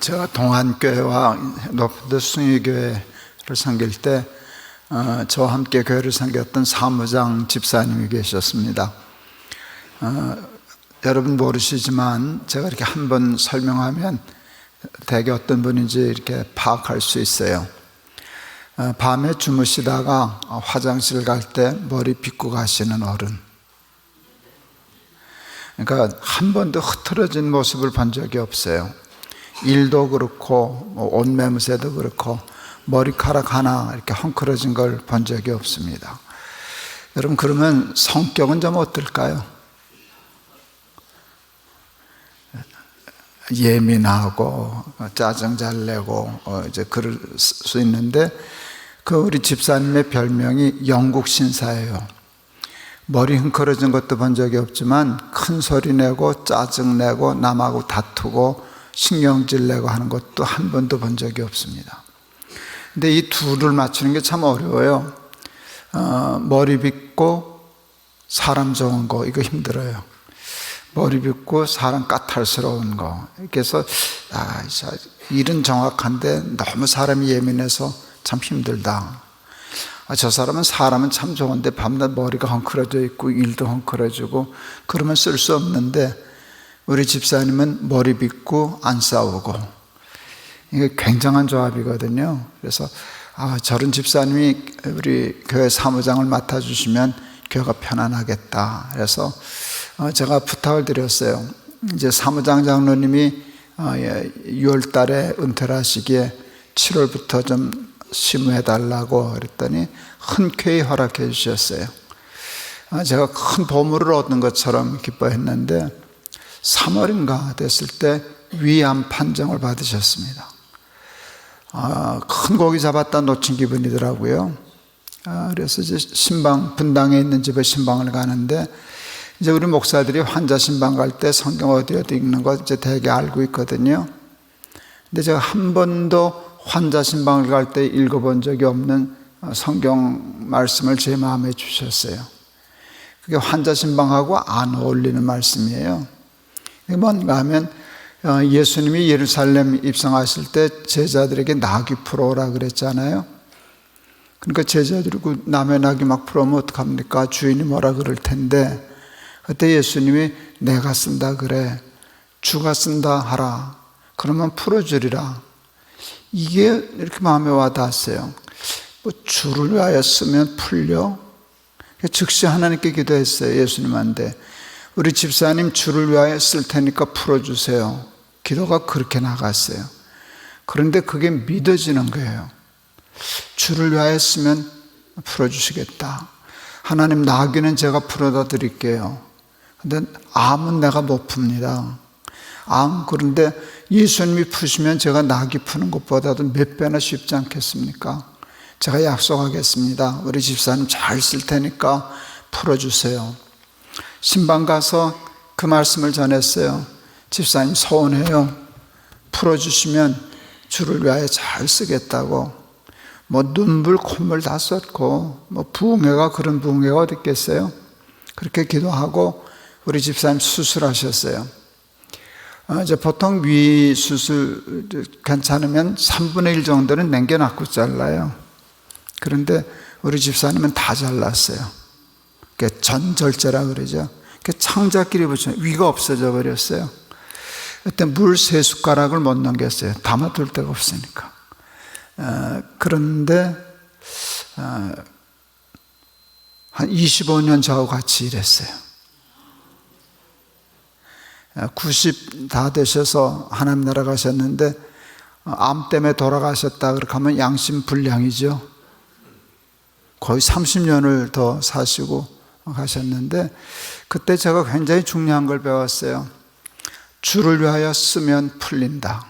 제가 동안교회와 노포도 숭일교회를 섬길 때 저와 함께 교회를 섬겼던 사무장 집사님이 계셨습니다. 여러분 모르시지만 제가 이렇게 한번 설명하면 대개 어떤 분인지 이렇게 파악할 수 있어요. 밤에 주무시다가 화장실 갈 때 머리 빗고 가시는 어른, 그러니까 한 번도 흐트러진 모습을 본 적이 없어요. 일도 그렇고 옷 매무새도 그렇고 머리카락 하나 이렇게 헝클어진 걸 본 적이 없습니다. 여러분, 그러면 성격은 좀 어떨까요? 예민하고 짜증 잘 내고 이제 그럴 수 있는데, 그 우리 집사님의 별명이 영국 신사예요. 머리 헝클어진 것도 본 적이 없지만 큰 소리 내고 짜증 내고 남하고 다투고 신경질 내고 하는 것도 한 번도 본 적이 없습니다. 근데 이 둘을 맞추는 게 참 어려워요. 머리 빗고 사람 좋은 거, 이거 힘들어요. 머리 빗고 사람 까탈스러운 거. 그래서 일은 정확한데 너무 사람이 예민해서 참 힘들다. 저 사람은 참 좋은데 밤낮 머리가 헝클어져 있고 일도 헝클어지고 그러면 쓸 수 없는데, 우리 집사님은 머리 빗고 안 싸우고, 이게 굉장한 조합이거든요. 그래서 저런 집사님이 우리 교회 사무장을 맡아주시면 교회가 편안하겠다. 그래서 제가 부탁을 드렸어요. 이제 사무장 장로님이 6월 달에 은퇴를 하시기에 7월부터 좀 심의해달라고 그랬더니 흔쾌히 허락해 주셨어요. 제가 큰 보물을 얻는 것처럼 기뻐했는데 3월인가 됐을 때 위암 판정을 받으셨습니다. 큰 고기 잡았다 놓친 기분이더라고요. 그래서 이제 분당에 있는 집에 신방을 가는데, 이제 우리 목사들이 환자 신방 갈 때 성경 어디 읽는 거 이제 대개 알고 있거든요. 근데 제가 한 번도 환자 신방을 갈 때 읽어본 적이 없는 성경 말씀을 제 마음에 주셨어요. 그게 환자 신방하고 안 어울리는 말씀이에요. 이게 뭔가 하면 예수님이 예루살렘 입성하실 때 제자들에게 나귀 풀어오라 그랬잖아요. 그러니까 제자들이 남의 나귀 막 풀어오면 어떡합니까? 주인이 뭐라 그럴 텐데, 그때 예수님이 내가 쓴다 그래, 주가 쓴다 하라, 그러면 풀어주리라. 이게 이렇게 마음에 와닿았어요. 주를 위하여 쓰면 풀려? 즉시 하나님께 기도했어요. 예수님한테 우리 집사님 주를 위하여 쓸 테니까 풀어주세요. 기도가 그렇게 나갔어요. 그런데 그게 믿어지는 거예요. 주를 위하여 쓰면 풀어주시겠다. 하나님, 나귀는 제가 풀어다 드릴게요. 근데 암은 내가 못 풉니다. 그런데 예수님이 푸시면 제가 나귀 푸는 것보다도 몇 배나 쉽지 않겠습니까? 제가 약속하겠습니다. 우리 집사님 잘 쓸 테니까 풀어주세요. 신방 가서 그 말씀을 전했어요. 집사님 서운해요. 풀어주시면 주를 위하여 잘 쓰겠다고. 눈물 콧물 다 썼고 부흥회가 그런 부흥회가 어디 있겠어요? 그렇게 기도하고 우리 집사님 수술하셨어요. 이제 보통 위 수술 괜찮으면 3분의 1 정도는 남겨놓고 잘라요. 그런데 우리 집사님은 다 잘랐어요. 전절제라 그러죠. 창자끼리 붙여요. 위가 없어져 버렸어요. 그때 물 3숟가락을 못 넘겼어요. 담아둘 데가 없으니까. 그런데 한 25년 저하고 같이 일했어요. 90 다 되셔서 하나님 나라 가셨는데, 암 때문에 돌아가셨다 그렇게 하면 양심불량이죠. 거의 30년을 더 사시고 가셨는데, 그때 제가 굉장히 중요한 걸 배웠어요. 주를 위하여 쓰면 풀린다.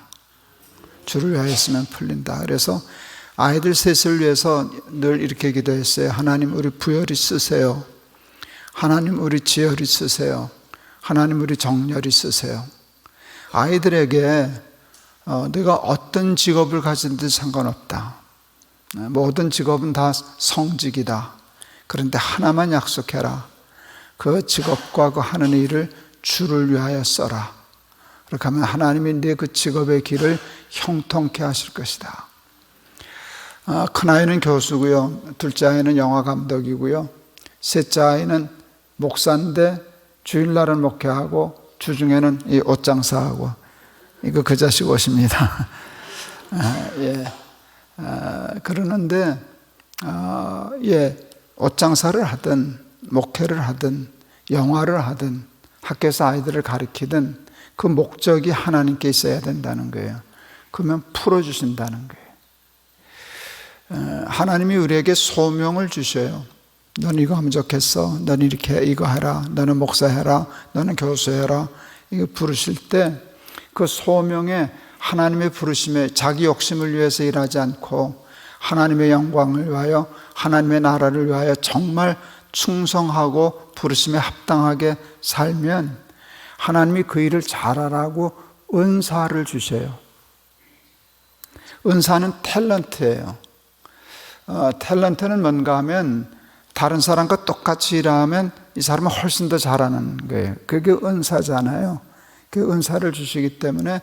주를 위하여 쓰면 풀린다. 그래서 아이들 셋을 위해서 늘 이렇게 기도했어요. 하나님, 우리 부열이 쓰세요. 하나님, 우리 지열이 쓰세요. 하나님, 우리 정렬이 쓰세요. 아이들에게 내가 어떤 직업을 가진든 상관없다. 모든 직업은 다 성직이다. 그런데 하나만 약속해라. 그 직업과 그 하는 일을 주를 위하여 써라. 그렇게 하면 하나님이 네 그 직업의 길을 형통케 하실 것이다. 큰아이는 교수고요, 둘째 아이는 영화 감독이고요, 셋째 아이는 목사인데 주일날은 목회하고 주중에는 이 옷장사하고, 이거 그 자식 옷입니다. 그러는데 옷장사를 하든 목회를 하든 영화를 하든 학교에서 아이들을 가르치든 그 목적이 하나님께 있어야 된다는 거예요. 그러면 풀어주신다는 거예요. 하나님이 우리에게 소명을 주셔요. 넌 이거 하면 좋겠어, 넌 이렇게 이거 해라, 너는 목사해라, 너는 교수해라, 이거 부르실 때 그 소명에, 하나님의 부르심에 자기 욕심을 위해서 일하지 않고 하나님의 영광을 위하여, 하나님의 나라를 위하여 정말 충성하고 부르심에 합당하게 살면 하나님이 그 일을 잘하라고 은사를 주셔요. 은사는 탤런트예요. 탤런트는 뭔가 하면 다른 사람과 똑같이 일하면 이 사람은 훨씬 더 잘하는 거예요. 그게 은사잖아요. 그 은사를 주시기 때문에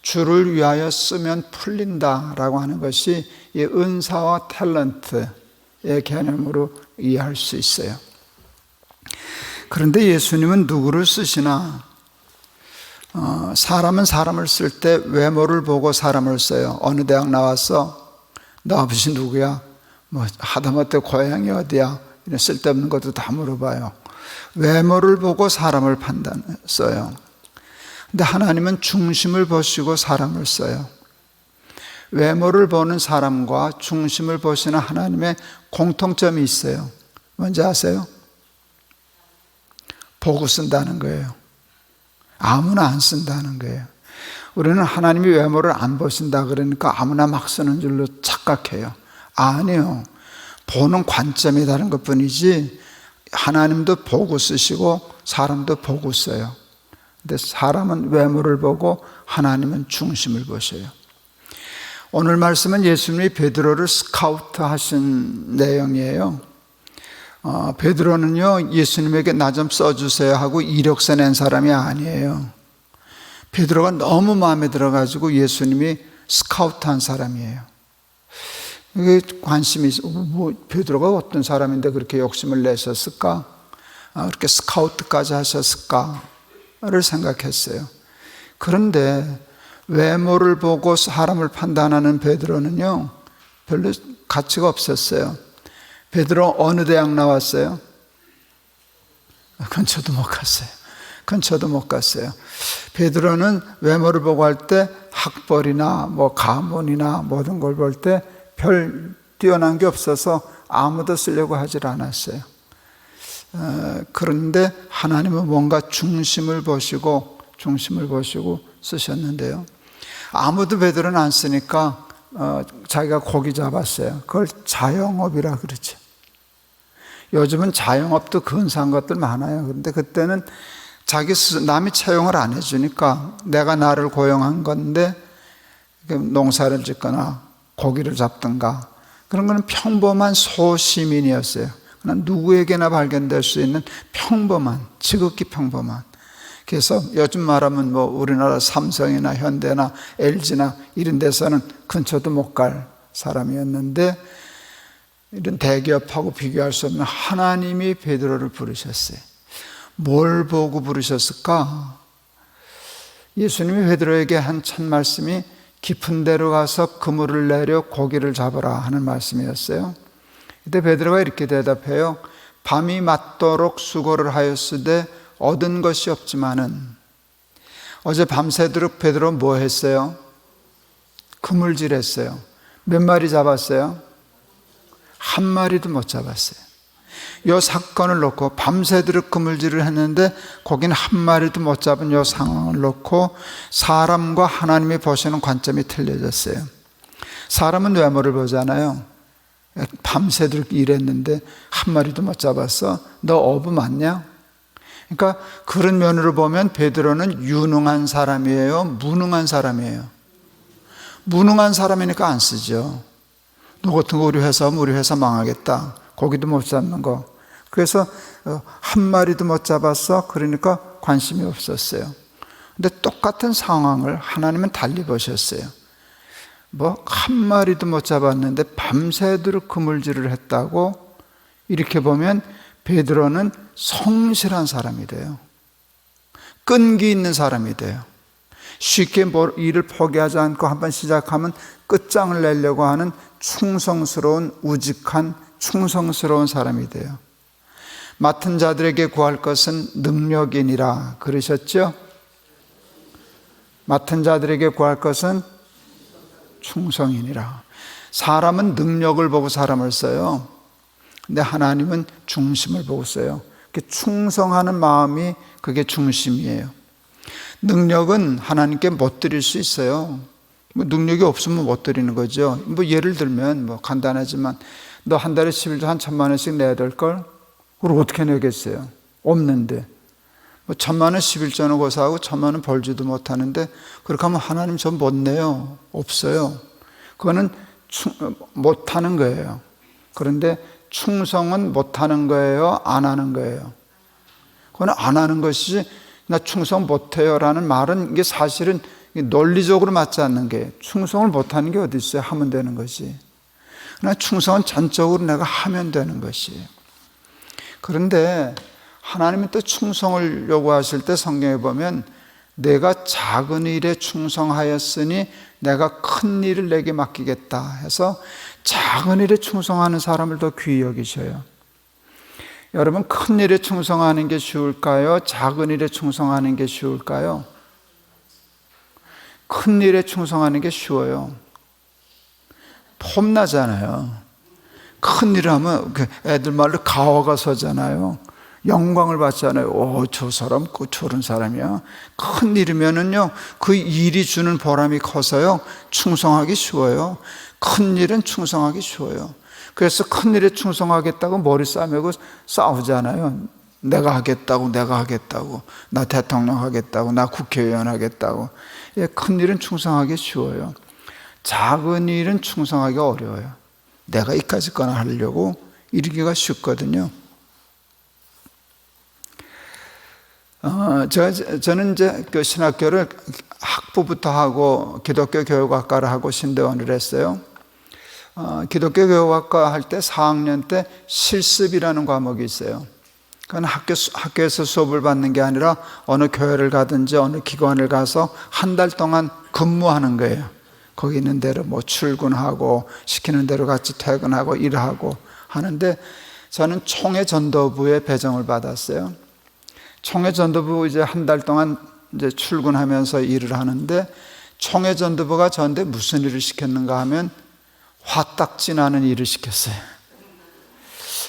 주를 위하여 쓰면 풀린다라고 하는 것이 이 은사와 탤런트의 개념으로 이해할 수 있어요. 그런데 예수님은 누구를 쓰시나? 사람은 사람을 쓸 때 외모를 보고 사람을 써요. 어느 대학 나왔어? 너 아버지 누구야? 뭐 하다못해 고향이 어디야? 이런 쓸데없는 것도 다 물어봐요. 외모를 보고 사람을 써요. 근데 하나님은 중심을 보시고 사람을 써요. 외모를 보는 사람과 중심을 보시는 하나님의 공통점이 있어요. 뭔지 아세요? 보고 쓴다는 거예요. 아무나 안 쓴다는 거예요. 우리는 하나님이 외모를 안 보신다 그러니까 아무나 막 쓰는 줄로 착각해요. 아니요. 보는 관점이 다른 것뿐이지 하나님도 보고 쓰시고 사람도 보고 써요. 근데 사람은 외모를 보고 하나님은 중심을 보셔요. 오늘 말씀은 예수님이 베드로를 스카우트 하신 내용이에요. 베드로는요, 예수님에게 나 좀 써주세요 하고 이력서 낸 사람이 아니에요. 베드로가 너무 마음에 들어가지고 예수님이 스카우트한 사람이에요. 이게 관심이 있어. 베드로가 어떤 사람인데 그렇게 욕심을 내셨을까? 그렇게 스카우트까지 하셨을까를 생각했어요. 그런데 외모를 보고 사람을 판단하는 베드로는요, 별로 가치가 없었어요. 베드로 어느 대학 나왔어요? 그건 저도 못 갔어요. 베드로는 외모를 보고 할 때 학벌이나 뭐 가문이나 모든 걸 볼 때 별 뛰어난 게 없어서 아무도 쓰려고 하질 않았어요. 그런데 하나님은 뭔가 중심을 보시고 쓰셨는데요. 아무도 베드로는 안 쓰니까 자기가 고기 잡았어요. 그걸 자영업이라 그러죠. 요즘은 자영업도 근사한 것들 많아요. 그런데 그때는 남이 채용을 안 해주니까 내가 나를 고용한 건데 농사를 짓거나 고기를 잡든가 그런 거는 평범한 소시민이었어요. 그냥 누구에게나 발견될 수 있는 평범한, 지극히 평범한. 그래서 요즘 말하면 뭐 우리나라 삼성이나 현대나 LG나 이런 데서는 근처도 못 갈 사람이었는데 이런 대기업하고 비교할 수 없는 하나님이 베드로를 부르셨어요. 뭘 보고 부르셨을까? 예수님이 베드로에게 한 첫 말씀이 깊은 데로 가서 그물을 내려 고기를 잡으라 하는 말씀이었어요. 그때 베드로가 이렇게 대답해요. 밤이 맞도록 수고를 하였으되 얻은 것이 없지만은. 어제 밤새도록 베드로 뭐 했어요? 그물질 했어요. 몇 마리 잡았어요? 한 마리도 못 잡았어요. 이 사건을 놓고 밤새도록 그물질을 했는데 거기는 한 마리도 못 잡은 이 상황을 놓고 사람과 하나님이 보시는 관점이 틀려졌어요. 사람은 외모를 보잖아요. 밤새도록 일했는데 한 마리도 못 잡았어? 너 어부 맞냐? 그러니까 그런 면으로 보면 베드로는 유능한 사람이에요? 무능한 사람이에요? 무능한 사람이니까 안 쓰죠. 너 같은 거 우리 회사 망하겠다. 고기도 못 잡는 거. 그래서 한 마리도 못 잡았어. 그러니까 관심이 없었어요. 근데 똑같은 상황을 하나님은 달리 보셨어요. 뭐 한 마리도 못 잡았는데 밤새도록 그물질을 했다고. 이렇게 보면 베드로는 성실한 사람이 돼요. 끈기 있는 사람이 돼요. 쉽게 일을 포기하지 않고 한번 시작하면 끝장을 내려고 하는 충성스러운, 우직한 충성스러운 사람이 돼요. 맡은 자들에게 구할 것은 능력이니라 그러셨죠? 맡은 자들에게 구할 것은 충성이니라. 사람은 능력을 보고 사람을 써요. 근데 하나님은 중심을 보고 써요. 충성하는 마음이 그게 중심이에요. 능력은 하나님께 못 드릴 수 있어요. 뭐 능력이 없으면 못 드리는 거죠. 뭐 예를 들면 뭐 간단하지만 너 한 달에 11조 한 1,000만 원씩 내야 될 걸? 그걸 어떻게 내겠어요? 없는데. 뭐 1,000만 원 11조는 고사하고 1,000만 원 벌지도 못하는데 그렇게 하면 하나님 전 못 내요. 없어요. 그거는 못하는 거예요. 그런데 충성은 못하는 거예요? 안 하는 거예요? 그건 안 하는 것이지, 나 충성 못해요 라는 말은 이게 사실은 논리적으로 맞지 않는 게, 충성을 못하는 게 어디 있어요? 하면 되는 것이. 그러나 충성은 전적으로 내가 하면 되는 것이에요. 그런데 하나님은 또 충성을 요구하실 때 성경에 보면 내가 작은 일에 충성하였으니 내가 큰 일을 내게 맡기겠다 해서 작은 일에 충성하는 사람을 더 귀히 여기셔요. 여러분, 큰 일에 충성하는 게 쉬울까요? 작은 일에 충성하는 게 쉬울까요? 큰 일에 충성하는 게 쉬워요. 폼나잖아요. 큰 일을 하면 애들 말로 가오가 서잖아요. 영광을 받잖아요. 오, 저 사람 저런 사람이야. 큰 일이면은요, 그 일이 주는 보람이 커서요, 충성하기 쉬워요. 큰 일은 충성하기 쉬워요. 그래서 큰 일에 충성하겠다고 머리 싸매고 싸우잖아요. 내가 하겠다고, 나 대통령 하겠다고, 나 국회의원 하겠다고. 예, 큰 일은 충성하기 쉬워요. 작은 일은 충성하기가 어려워요. 내가 이까짓 거나 하려고 이러기가 쉽거든요. 저는 이제 그 신학교를 학부부터 하고 기독교 교육학과를 하고 신대원을 했어요. 기독교 교육학과 할 때 4학년 때 실습이라는 과목이 있어요. 그건 학교에서 수업을 받는 게 아니라 어느 교회를 가든지 어느 기관을 가서 한 달 동안 근무하는 거예요. 거기 있는 대로 뭐 출근하고 시키는 대로 같이 퇴근하고 일하고 하는데, 저는 총회전도부에 배정을 받았어요. 총회전도부 이제 한 달 동안 이제 출근하면서 일을 하는데, 총회전도부가 저한테 무슨 일을 시켰는가 하면 화딱지 나는 일을 시켰어요.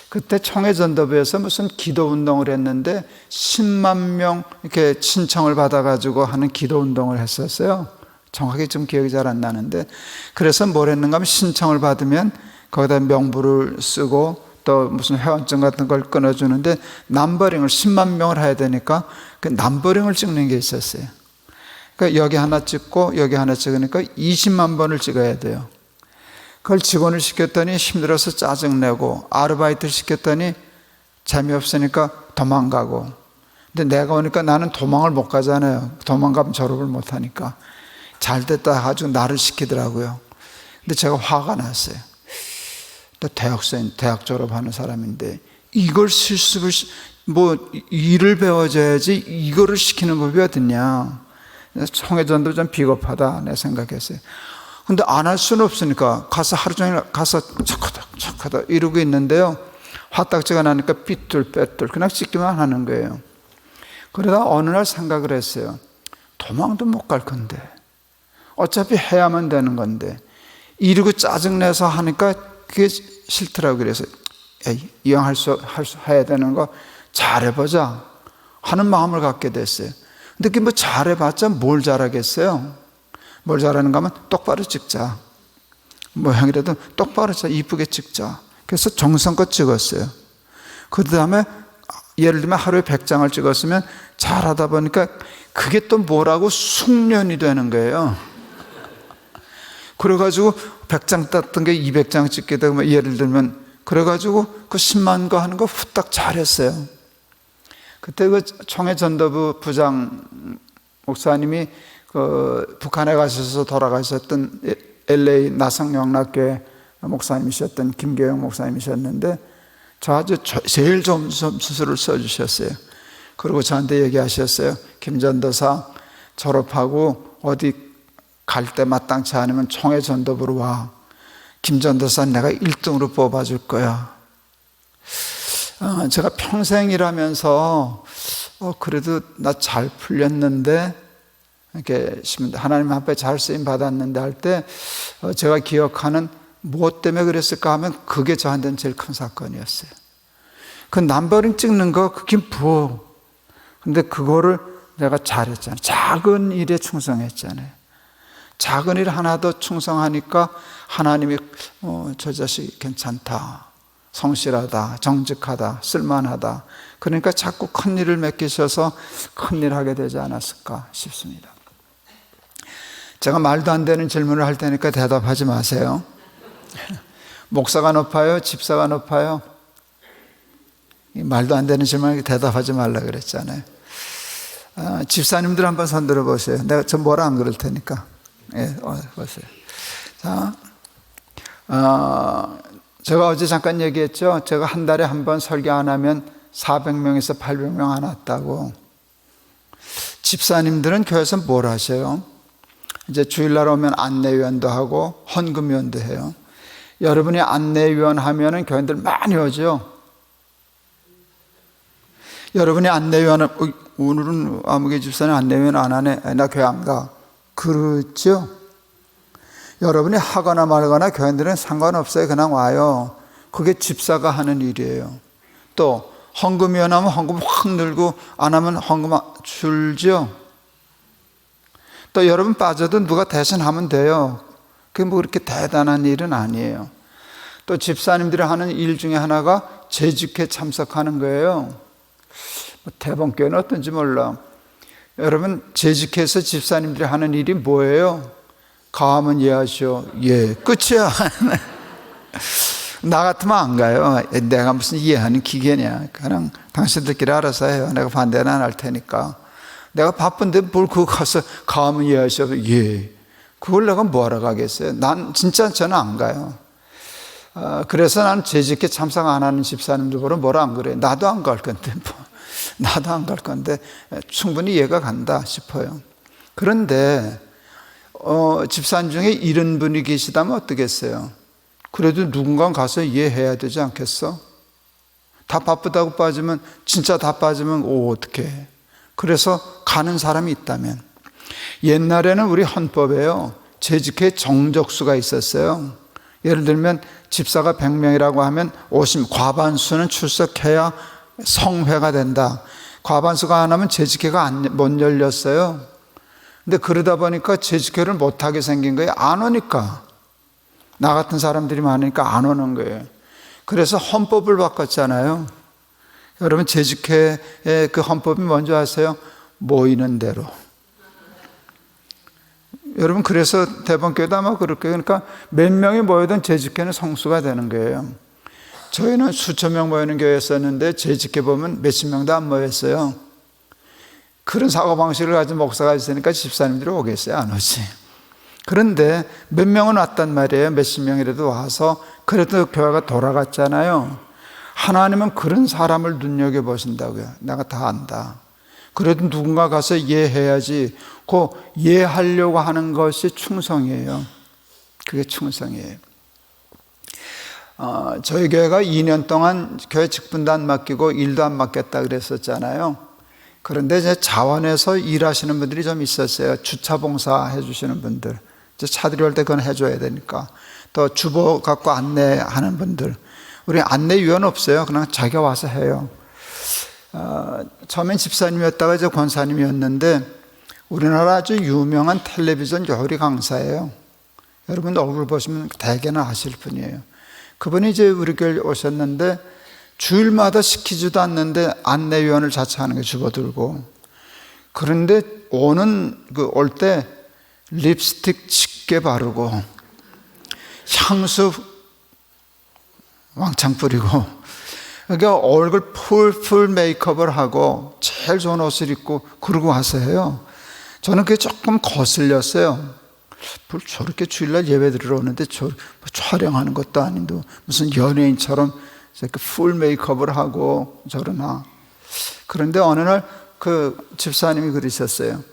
그때 총회전도부에서 무슨 기도운동을 했는데 10만 명 이렇게 신청을 받아가지고 하는 기도운동을 했었어요. 정확히 좀 기억이 잘 안 나는데, 그래서 뭘 했는가 하면 신청을 받으면 거기다 명부를 쓰고 또 무슨 회원증 같은 걸 끊어주는데, 넘버링을 10만 명을 해야 되니까 그 넘버링을 찍는 게 있었어요. 그러니까 여기 하나 찍고 여기 하나 찍으니까 20만 번을 찍어야 돼요. 그걸 직원을 시켰더니 힘들어서 짜증내고, 아르바이트를 시켰더니 재미없으니까 도망가고. 근데 내가 오니까 나는 도망을 못 가잖아요. 도망가면 졸업을 못 하니까. 잘 됐다 아주 나를 시키더라고요. 근데 제가 화가 났어요. 또 대학생, 대학 졸업하는 사람인데 이걸 실습을 뭐 일을 배워줘야지 이거를 시키는 법이 어딨냐. 총회전도 좀 비겁하다 내 생각했어요. 근데 안 할 수는 없으니까 가서 하루 종일 가서 착하다 이러고 있는데요, 화딱지가 나니까 삐뚤빼뚤 그냥 찍기만 하는 거예요. 그러다 어느 날 생각을 했어요. 도망도 못 갈 건데 어차피 해야만 되는 건데 이러고 짜증내서 하니까 그게 싫더라고요. 그래서 이왕 해야 되는 거 잘해보자 하는 마음을 갖게 됐어요. 근데 그게 뭐 잘해봤자 뭘 잘하겠어요? 뭘 잘하는가 하면 똑바로 찍자. 모양이라도 똑바로 찍자, 이쁘게 찍자. 그래서 정성껏 찍었어요. 그 다음에 예를 들면 하루에 100장을 찍었으면 잘하다 보니까 그게 또 뭐라고 숙련이 되는 거예요. 그래가지고 100장 땄던 게 200장 찍게 되고, 예를 들면 그래가지고 그 10만 거 하는 거 후딱 잘했어요. 그때 그 총회전도부 부장 목사님이 북한에 가셔서 돌아가셨던 LA 나성영락교회 목사님이셨던 김계영 목사님이셨는데 저 아주 제일 좋은 점수를 써주셨어요. 그리고 저한테 얘기하셨어요. 김전도사 졸업하고 어디 갈 때 마땅치 않으면 총회 전도부로 와. 김전도사 내가 1등으로 뽑아줄 거야. 제가 평생 일하면서 그래도 나 잘 풀렸는데 이렇게 하나님 앞에 잘 쓰임 받았는데 할 때 제가 기억하는 무엇 때문에 그랬을까 하면 그게 저한테는 제일 큰 사건이었어요. 그 남버링 찍는 거 그게 뭐. 근데 그거를 내가 잘했잖아요. 작은 일에 충성했잖아요. 작은 일 하나도 충성하니까 하나님이 저 자식 괜찮다, 성실하다, 정직하다, 쓸만하다. 그러니까 자꾸 큰 일을 맡기셔서 큰 일 하게 되지 않았을까 싶습니다. 제가 말도 안 되는 질문을 할 테니까 대답하지 마세요. 목사가 높아요? 집사가 높아요? 말도 안 되는 질문에 대답하지 말라 그랬잖아요. 집사님들 한번 손 들어 보세요. 내가 저 뭐라 안 그럴 테니까. 예, 보세요. 자, 제가 어제 잠깐 얘기했죠. 제가 한 달에 한 번 설교 안 하면 400명에서 800명 안 왔다고. 집사님들은 교회에서 뭘 하세요? 이제 주일날 오면 안내위원도 하고 헌금위원도 해요. 여러분이 안내위원 하면은 교인들 많이 오죠. 여러분이 안내위원, 오늘은 아무개 집사는 안내위원 안 하네. 나 교회 안 가. 그렇죠? 여러분이 하거나 말거나 교인들은 상관없어요. 그냥 와요. 그게 집사가 하는 일이에요. 또 헌금위원 하면 헌금 확 늘고 안 하면 헌금 줄죠. 또 여러분 빠져도 누가 대신 하면 돼요. 그게 뭐 그렇게 대단한 일은 아니에요. 또 집사님들이 하는 일 중에 하나가 재직회 참석하는 거예요. 대본교회는 어떤지 몰라. 여러분 재직해서 집사님들이 하는 일이 뭐예요? 가면 이해하시오. 예, 끝이야. 나 같으면 안 가요. 내가 무슨 이해하는 기계냐. 그냥 당신들끼리 알아서 해요. 내가 반대는 안 할 테니까. 내가 바쁜데 뭘 그거 가서 가면 이해하시오. 예. 그걸 내가 뭐하러 가겠어요? 저는 안 가요. 그래서 난 재직회 참석 안 하는 집사님들 보러 뭐라 안 그래요. 나도 안 갈 건데 나도 안 갈 건데 충분히 이해가 간다 싶어요. 그런데 집사님 중에 이런 분이 계시다면 어떻겠어요? 그래도 누군가 가서 이해해야 되지 않겠어? 다 바쁘다고 빠지면, 진짜 다 빠지면 어떡해. 그래서 가는 사람이 있다면. 옛날에는 우리 헌법에요, 재직회 정적수가 있었어요. 예를 들면 집사가 100명이라고 하면 과반수는 출석해야 성회가 된다. 과반수가 안 하면 재직회가 못 열렸어요. 근데 그러다 보니까 재직회를 못하게 생긴 거예요. 안 오니까. 나 같은 사람들이 많으니까 안 오는 거예요. 그래서 헌법을 바꿨잖아요. 여러분 재직회의 그 헌법이 뭔지 아세요? 모이는 대로. 여러분 그래서 대본교회도 아마 그렇게, 그러니까 몇 명이 모여든 재직회는 성수가 되는 거예요. 저희는 수천 명 모이는 교회였었는데 재직회 보면 몇십 명도 안 모였어요. 그런 사고방식을 가진 목사가 있으니까 집사님들이 오겠어요? 안 오지. 그런데 몇 명은 왔단 말이에요. 몇십 명이라도 와서. 그래도 교회가 돌아갔잖아요. 하나님은 그런 사람을 눈여겨보신다고요. 내가 다 안다. 그래도 누군가 가서 이해해야지. 그 이해하려고 하는 것이 충성이에요. 그게 충성이에요. 저희 교회가 2년 동안 교회 직분도 안 맡기고 일도 안 맡겼다 그랬었잖아요. 그런데 이제 자원에서 일하시는 분들이 좀 있었어요. 주차 봉사 해주시는 분들. 이제 차들이 올 때 그건 해줘야 되니까. 또 주보 갖고 안내하는 분들. 우리 안내위원 없어요. 그냥 자기가 와서 해요. 처음엔 집사님이었다가 이제 권사님이었는데 우리나라 아주 유명한 텔레비전 요리 강사예요. 여러분 얼굴 보시면 대개는 아실 분이에요. 그분이 이제 우리 교회 오셨는데 주일마다 시키지도 않는데 안내위원을 자처하는 게 주보 들고. 그런데 올 때 립스틱 짙게 바르고 향수 왕창 뿌리고, 그러니까 얼굴 풀 메이크업을 하고 제일 좋은 옷을 입고 그러고 와서 해요. 저는 그게 조금 거슬렸어요. 뭘 저렇게 주일날 예배 드리러 오는데 뭐 촬영하는 것도 아닌데 무슨 연예인처럼 이렇게 풀 메이크업을 하고 저러나. 그런데 어느 날 그 집사님이 그러셨어요.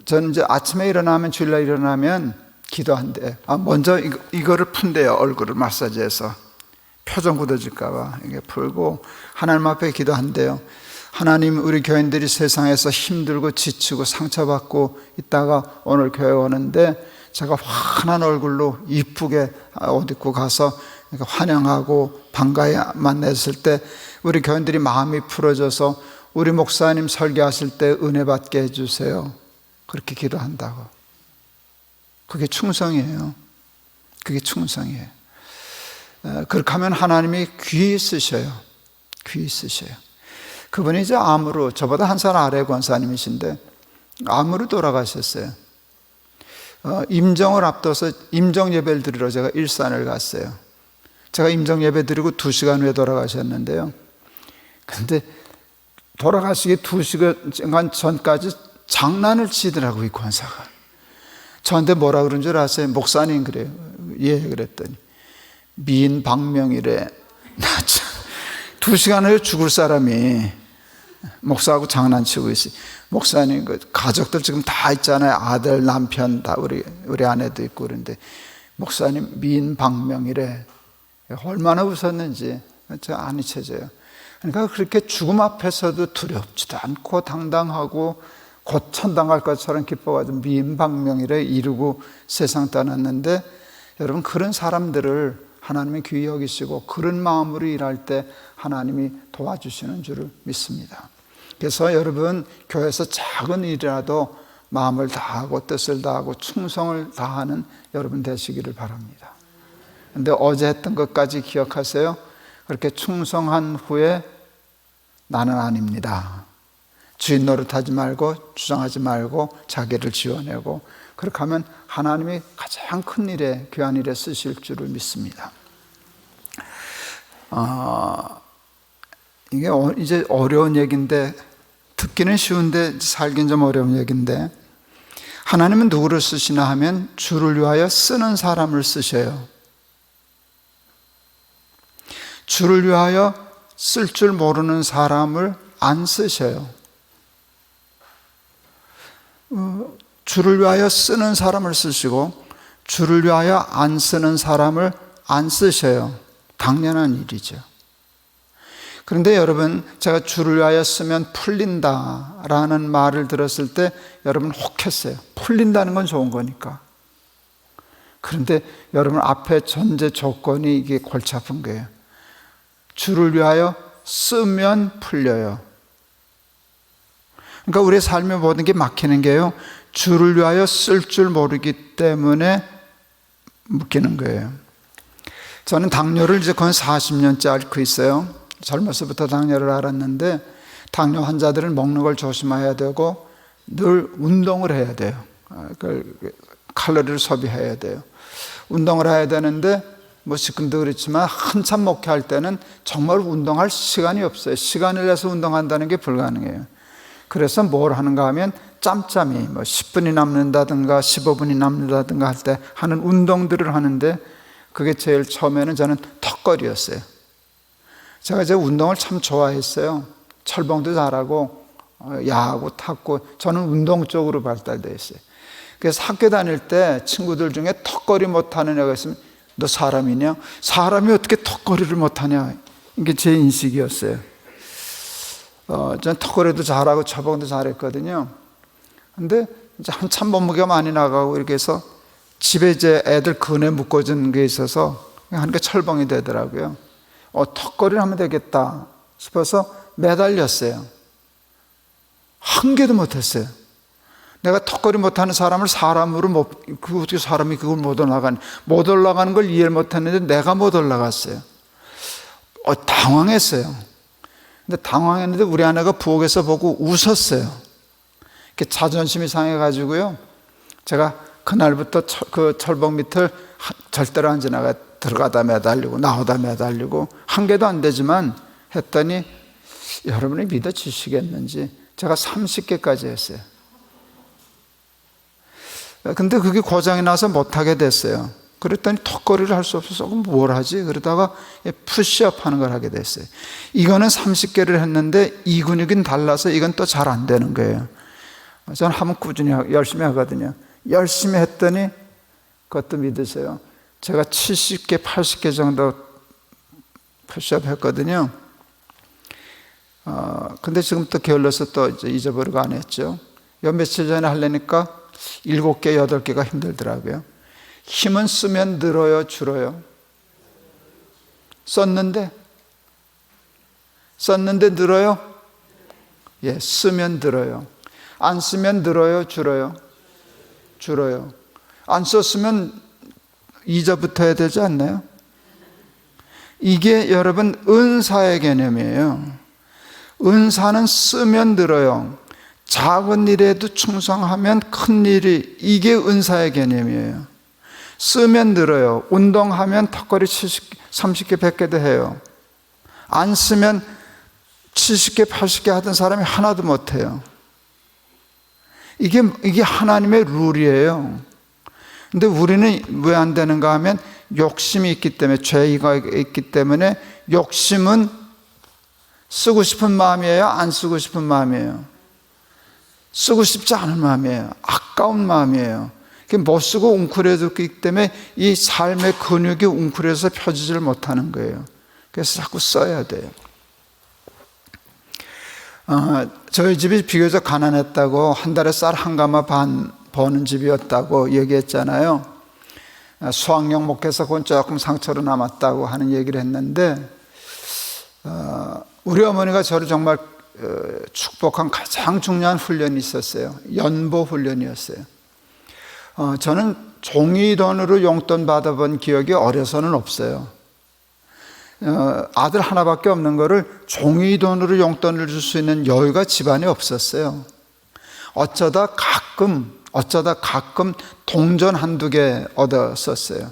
저는 이제 아침에 일어나면, 주일날 일어나면 기도한대. 먼저 이거를 푼대요. 얼굴을 마사지해서 표정 굳어질까봐 이게 풀고 하나님 앞에 기도한대요. 하나님, 우리 교인들이 세상에서 힘들고 지치고 상처받고 있다가 오늘 교회 오는데 제가 환한 얼굴로 이쁘게 옷 입고 가서 환영하고 반가이 만났을 때 우리 교인들이 마음이 풀어져서 우리 목사님 설교하실 때 은혜 받게 해주세요. 그렇게 기도한다고. 그게 충성이에요. 그게 충성이에요. 그렇게 하면 하나님이 귀히 쓰셔요. 귀히 쓰셔요. 그분이 이제 암으로, 저보다 한 살 아래 권사님이신데 암으로 돌아가셨어요. 임정을 앞둬서 임정 예배를 드리러 제가 일산을 갔어요. 제가 임정 예배 드리고 2시간 후에 돌아가셨는데요. 근데 돌아가시기 2시간 전까지 장난을 치더라고요, 이 권사가. 저한테 뭐라 그런 줄 아세요? 목사님 그래요. 예, 그랬더니 미인 박명이래. 나 참, 2시간 후에 죽을 사람이 목사하고 장난치고 있어요. 목사님, 그 가족들 지금 다 있잖아요. 아들, 남편 다 우리 아내도 있고 그런데 목사님 미인 박명이래. 얼마나 웃었는지 저 안 잊혀져요. 그러니까 그렇게 죽음 앞에서도 두렵지도 않고 당당하고 곧 천당할 것처럼 기뻐가지고 미인 박명이래 이루고 세상 떠났는데, 여러분 그런 사람들을 하나님이 귀히 여기시고 그런 마음으로 일할 때 하나님이 도와주시는 줄을 믿습니다. 그래서 여러분 교회에서 작은 일이라도 마음을 다하고 뜻을 다하고 충성을 다하는 여러분 되시기를 바랍니다. 그런데 어제 했던 것까지 기억하세요. 그렇게 충성한 후에 나는 아닙니다. 주인 노릇하지 말고 주장하지 말고 자기를 지어내고 그렇게 하면 하나님이 가장 큰 일에, 귀한 일에 쓰실 줄을 믿습니다. 이게 이제 어려운 얘기인데, 듣기는 쉬운데 살긴 좀 어려운 얘기인데, 하나님은 누구를 쓰시나 하면 주를 위하여 쓰는 사람을 쓰셔요. 주를 위하여 쓸 줄 모르는 사람을 안 쓰셔요. 주를 위하여 쓰는 사람을 쓰시고 주를 위하여 안 쓰는 사람을 안 쓰셔요. 당연한 일이죠. 그런데 여러분, 제가 주를 위하여 쓰면 풀린다라는 말을 들었을 때 여러분 혹했어요. 풀린다는 건 좋은 거니까. 그런데 여러분 앞에 전제 조건이 이게 골치 아픈 거예요. 주를 위하여 쓰면 풀려요. 그러니까 우리의 삶의 모든 게 막히는 게요, 주를 위하여 쓸 줄 모르기 때문에 묶이는 거예요. 저는 당뇨를 이제 거의 40년째 앓고 있어요. 젊어서부터 당뇨를 앓았는데, 당뇨 환자들은 먹는 걸 조심해야 되고 늘 운동을 해야 돼요. 칼로리를 소비해야 돼요. 운동을 해야 되는데 지금도 그렇지만 한참 목회할 때는 정말 운동할 시간이 없어요. 시간을 내서 운동한다는 게 불가능해요. 그래서 뭘 하는가 하면 짬짬이 10분이 남는다든가 15분이 남는다든가 할 때 하는 운동들을 하는데, 그게 제일 처음에는 저는 턱걸이였어요. 제가 이제 운동을 참 좋아했어요. 철봉도 잘하고 야하고 탔고 저는 운동 쪽으로 발달되어 있어요. 그래서 학교 다닐 때 친구들 중에 턱걸이 못하는 애가 있으면 너 사람이냐? 사람이 어떻게 턱걸이를 못하냐? 이게 제 인식이었어요. 저는 턱걸이도 잘하고 철봉도 잘했거든요. 근데 이제 한참 몸무게가 많이 나가고 이렇게 해서 집에 이제 애들 근에 묶어준 게 있어서 하니까 철봉이 되더라고요. 턱걸이를 하면 되겠다 싶어서 매달렸어요. 한 개도 못했어요. 내가 턱걸이 못하는 사람을 사람으로 어떻게 사람이 그걸 못 올라가는 걸 이해를 못했는데 내가 못 올라갔어요. 당황했어요. 근데 당황했는데 우리 아내가 부엌에서 보고 웃었어요. 자존심이 상해가지고요, 제가 그날부터 그 철봉 밑을 절대로 안 지나가, 들어가다 매달리고 나오다 매달리고 한 개도 안 되지만 했더니, 여러분이 믿어지시겠는지 제가 30개까지 했어요. 근데 그게 고장이 나서 못하게 됐어요. 그랬더니 턱걸이를 할 수 없어서 그럼 뭘 하지? 그러다가 푸시업 하는 걸 하게 됐어요. 이거는 30개를 했는데 이 근육은 달라서 이건 또 잘 안 되는 거예요. 저는 한번 꾸준히 열심히 하거든요. 열심히 했더니 그것도 믿으세요. 제가 70개, 80개 정도 푸시업 했거든요. 근데 지금 또 게을러서 또 이제 잊어버리고 안 했죠. 요 며칠 전에 하려니까 7개, 8개가 힘들더라고요. 힘은 쓰면 늘어요, 줄어요? 썼는데 늘어요? 예, 쓰면 늘어요. 안 쓰면 늘어요, 줄어요? 줄어요. 안 썼으면 이자 붙어야 되지 않나요? 이게 여러분 은사의 개념이에요. 은사는 쓰면 늘어요. 작은 일에도 충성하면 큰 일이, 이게 은사의 개념이에요. 쓰면 늘어요. 운동하면 턱걸이 30개, 100개도 해요. 안 쓰면 70개, 80개 하던 사람이 하나도 못해요. 이게 하나님의 룰이에요. 근데 우리는 왜 안 되는가 하면 욕심이 있기 때문에, 죄가 있기 때문에. 욕심은 쓰고 싶은 마음이에요? 안 쓰고 싶은 마음이에요? 쓰고 싶지 않은 마음이에요. 아까운 마음이에요. 못 쓰고 웅크려졌기 때문에 이 삶의 근육이 웅크려서 펴지질 못하는 거예요. 그래서 자꾸 써야 돼요. 저희 집이 비교적 가난했다고, 한 달에 쌀 한 가마 반 버는 집이었다고 얘기했잖아요. 수학용 목회에서 그건 조금 상처로 남았다고 하는 얘기를 했는데, 우리 어머니가 저를 정말 축복한 가장 중요한 훈련이 있었어요. 연보 훈련이었어요. 저는 종이돈으로 용돈 받아본 기억이 어려서는 없어요. 아들 하나밖에 없는 거를 종이돈으로 용돈을 줄 수 있는 여유가 집안에 없었어요. 어쩌다 가끔 동전 한두 개 얻었었어요.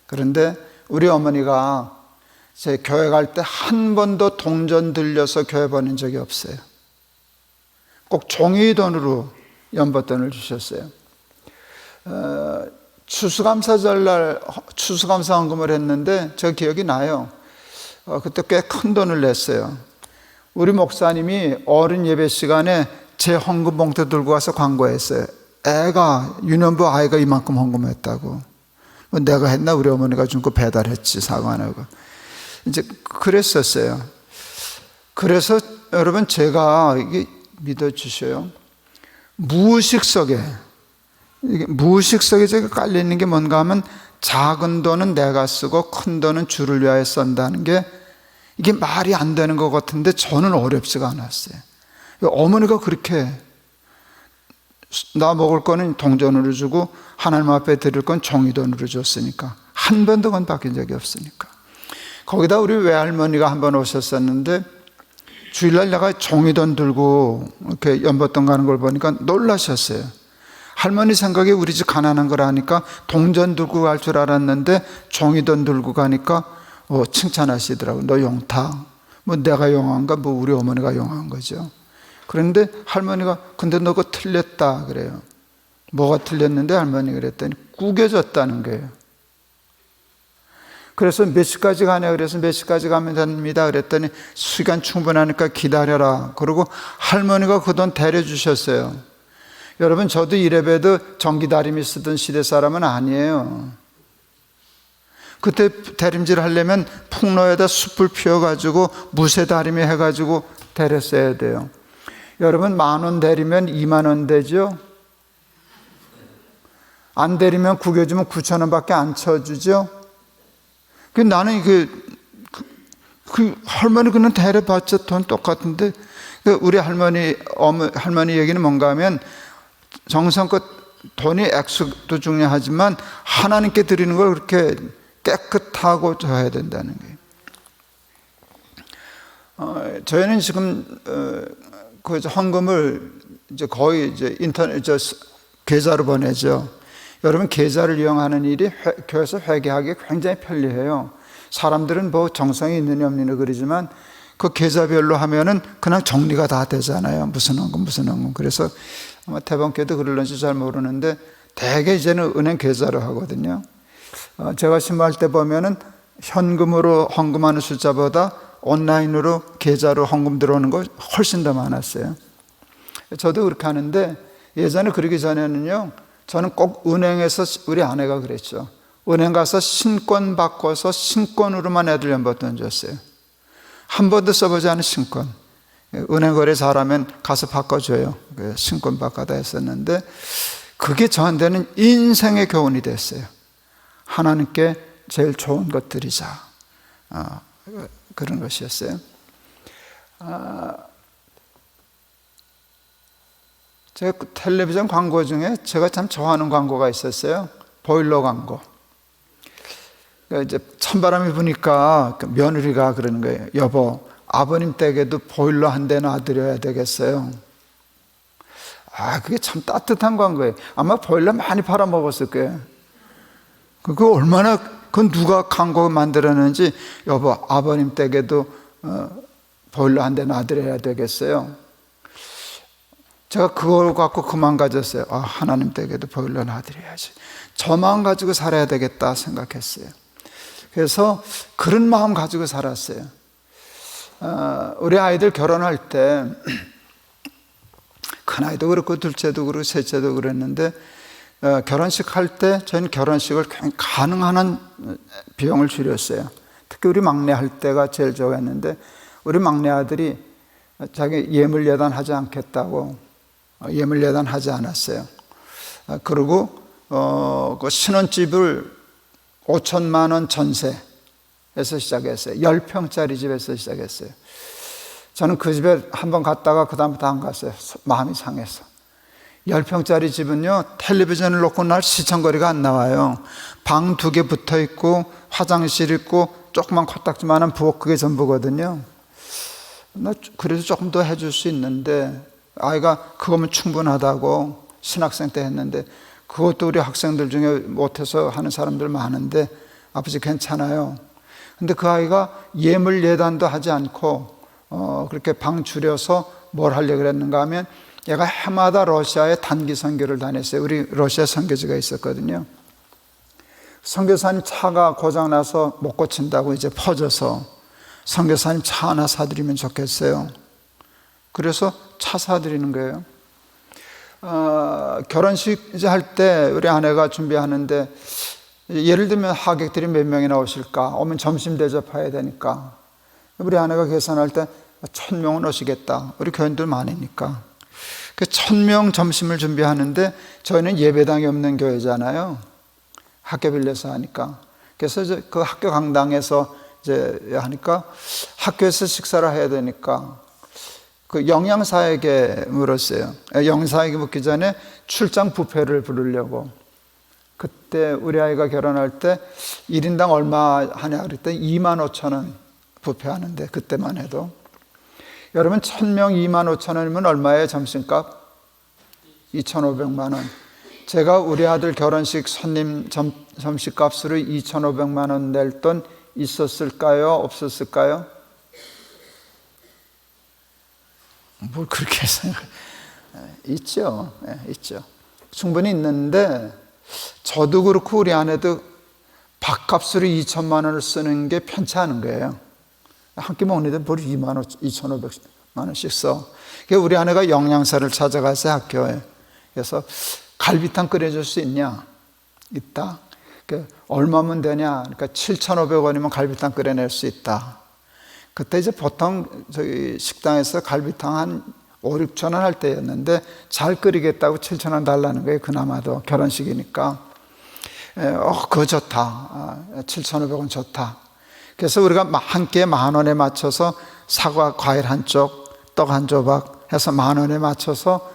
그런데 우리 어머니가 제 교회 갈 때 한 번도 동전 들려서 교회 보낸 적이 없어요. 꼭 종이돈으로 연보돈을 주셨어요. 추수감사절날 추수감사 헌금을 했는데 저 기억이 나요. 그때 꽤 큰 돈을 냈어요. 우리 목사님이 어른 예배 시간에 제 헌금 봉투 들고 와서 광고했어요. 유년부 아이가 이만큼 헌금했다고. 뭐 내가 했나? 우리 어머니가 준 거 배달했지, 사과 안 하고. 이제 그랬었어요. 그래서 여러분, 제가 이게 믿어주셔요. 무의식 속에 제가 깔려있는 게 뭔가 하면, 작은 돈은 내가 쓰고 큰 돈은 주를 위하여 쓴다는 게, 이게 말이 안 되는 것 같은데 저는 어렵지가 않았어요. 어머니가 그렇게, 나 먹을 거는 동전으로 주고 하나님 앞에 드릴 건 종이돈으로 줬으니까, 한 번도 그건 바뀐 적이 없으니까. 거기다 우리 외할머니가 한 번 오셨었는데, 주일날 내가 종이돈 들고 이렇게 연보돈 가는 걸 보니까 놀라셨어요. 할머니 생각에 우리 집 가난한 걸 아니까 동전 들고 갈 줄 알았는데 종이돈 들고 가니까 칭찬하시더라고요. 너 용타. 뭐 내가 용한가? 뭐 우리 어머니가 용한 거죠. 그런데 할머니가, 근데 너 그거 틀렸다 그래요. 뭐가 틀렸는데? 할머니 그랬더니 구겨졌다는 거예요. 그래서 몇 시까지 가냐? 그래서 몇 시까지 가면 됩니다. 그랬더니 시간 충분하니까 기다려라. 그리고 할머니가 그 돈 데려주셨어요. 여러분, 저도 이래봬도 전기다리미 쓰던 시대 사람은 아니에요. 그때 다림질 하려면 풍로에다 숯불 피워가지고 무쇠다리미 해가지고 데렸어야 돼요. 여러분, 10,000원 데리면 20,000원 되죠? 안 데리면 구겨주면 9,000원밖에 안 쳐주죠? 나는 할머니 그는 데려봤자 돈 똑같은데, 우리 할머니 얘기는 뭔가 하면, 정성껏 돈이 액수도 중요하지만 하나님께 드리는 걸 그렇게 깨끗하고 줘야 된다는 거예요. 저희는 지금 그 헌금을 이제 거의 이제 인터넷 계좌로 보내죠. 여러분, 계좌를 이용하는 일이 교회에서 회계하기 굉장히 편리해요. 사람들은 뭐 정성이 있느냐 없느냐 그러지만 그 계좌별로 하면은 그냥 정리가 다 되잖아요. 무슨 원금, 무슨 원금. 그래서 아마 대방교회도 그럴런지 잘 모르는데 대개 이제는 은행 계좌로 하거든요. 제가 신고할 때 보면은 현금으로 헌금하는 숫자보다 온라인으로 계좌로 헌금 들어오는 거 훨씬 더 많았어요. 저도 그렇게 하는데 예전에 그러기 전에는요, 저는 꼭 은행에서, 우리 아내가 그랬죠. 은행 가서 신권 바꿔서 신권으로만 애들 연봉 던졌어요. 한 번도 써보지 않은 신권. 은행 거래 잘하면 가서 바꿔줘요. 신권 바꿔다 했었는데 그게 저한테는 인생의 교훈이 됐어요. 하나님께 제일 좋은 것 드리자. 그런 것이었어요. 제가 텔레비전 광고 중에 제가 참 좋아하는 광고가 있었어요. 보일러 광고. 그러니까 이제 찬바람이 부니까 며느리가 그러는 거예요. 여보, 아버님 댁에도 보일러 한 대 놔드려야 되겠어요. 그게 참 따뜻한 광고예요. 아마 보일러 많이 팔아먹었을 거예요. 그거 얼마나, 그건 누가 광고 만들었는지, 여보, 아버님 댁에도 보일러 한 대 놔드려야 되겠어요. 제가 그걸 갖고 그만 가졌어요. 하나님 댁에도 보일러 놔드려야지. 저만 가지고 살아야 되겠다 생각했어요. 그래서 그런 마음 가지고 살았어요. 우리 아이들 결혼할 때 큰아이도 그렇고 둘째도 그렇고 셋째도 그랬는데 결혼식 할 때 저희는 결혼식을 가능한 한 비용을 줄였어요. 특히 우리 막내 할 때가 제일 좋아했는데 우리 막내 아들이 자기 예물예단 하지 않겠다고 예물예단 하지 않았어요. 그리고 그 신혼집을 5천만 원 전세에서 시작했어요. 10평짜리 집에서 시작했어요. 저는 그 집에 한번 갔다가 그 다음부터 안 갔어요. 마음이 상해서. 10평짜리 집은요, 텔레비전을 놓고 날 시청거리가 안 나와요. 방 2개 붙어 있고 화장실 있고 조그만 코딱지만한 부엌, 그게 전부거든요. 나 그래도 조금 더 해줄 수 있는데 아이가 그거면 충분하다고 신학생 때 했는데 그것도 우리 학생들 중에 못해서 하는 사람들 많은데 아버지 괜찮아요. 근데 그 아이가 예물 예단도 하지 않고 그렇게 방 줄여서 뭘 하려고 그랬는가 하면 얘가 해마다 러시아에 단기 선교를 다녔어요. 우리 러시아 선교지가 있었거든요. 선교사님 차가 고장나서 못 고친다고 이제 퍼져서 선교사님 차 하나 사드리면 좋겠어요. 그래서 차 사드리는 거예요. 결혼식 이제 할 때 우리 아내가 준비하는데 예를 들면 하객들이 몇 명이나 오실까? 오면 점심 대접해야 되니까 우리 아내가 계산할 때 1000명은 오시겠다. 우리 교인들 많으니까. 그 1000명 점심을 준비하는데 저희는 예배당이 없는 교회잖아요. 학교 빌려서 하니까. 그래서 이제 그 학교 강당에서 이제 하니까 학교에서 식사를 해야 되니까 그 영양사에게 물었어요. 영양사에게 묻기 전에 출장 뷔페를 부르려고. 그때 우리 아이가 결혼할 때 1인당 얼마 하냐 그랬더니 25,000원 뷔페 하는데 그때만 해도. 여러분 1000명 25,000원이면 얼마예요 점심값? 2,500만 원. 제가 우리 아들 결혼식 손님 점심값으로 2,500만 원 낼 돈 있었을까요? 없었을까요? 뭘 그렇게 생각해? 있죠. 있죠. 충분히 있는데 저도 그렇고 우리 아내도 밥값으로 2천만 원을 쓰는 게 편치 않은 거예요. 한 끼 먹는데 뭘 2,500만 원씩 써. 그래서 우리 아내가 영양사를 찾아가서 학교에. 그래서 갈비탕 끓여줄 수 있냐? 있다. 얼마면 되냐? 그러니까 7,500원이면 갈비탕 끓여낼 수 있다. 그때 이제 보통 저희 식당에서 갈비탕 한 5, 6천 원 할 때였는데 잘 끓이겠다고 7천 원 달라는 거예요. 그나마도 결혼식이니까. 그거 좋다. 7,500원 좋다. 그래서 우리가 한 끼에 10,000원에 맞춰서 사과 과일 한 쪽, 떡 한 조각 해서 10,000원에 맞춰서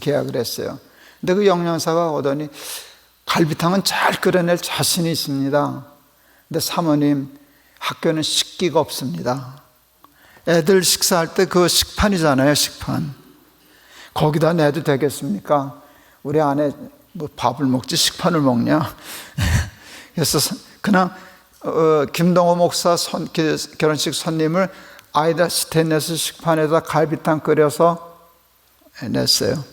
계약을 했어요. 근데 그 영양사가 오더니 갈비탕은 잘 끓여낼 자신이 있습니다. 근데 사모님, 학교는 식기가 없습니다. 애들 식사할 때 그 식판이잖아요, 식판. 거기다 내도 되겠습니까? 우리 아내 뭐 밥을 먹지 식판을 먹냐? 그래서 그냥 김동호 목사 결혼식 손님을 아이다 스테인레스 식판에다 갈비탕 끓여서 냈어요.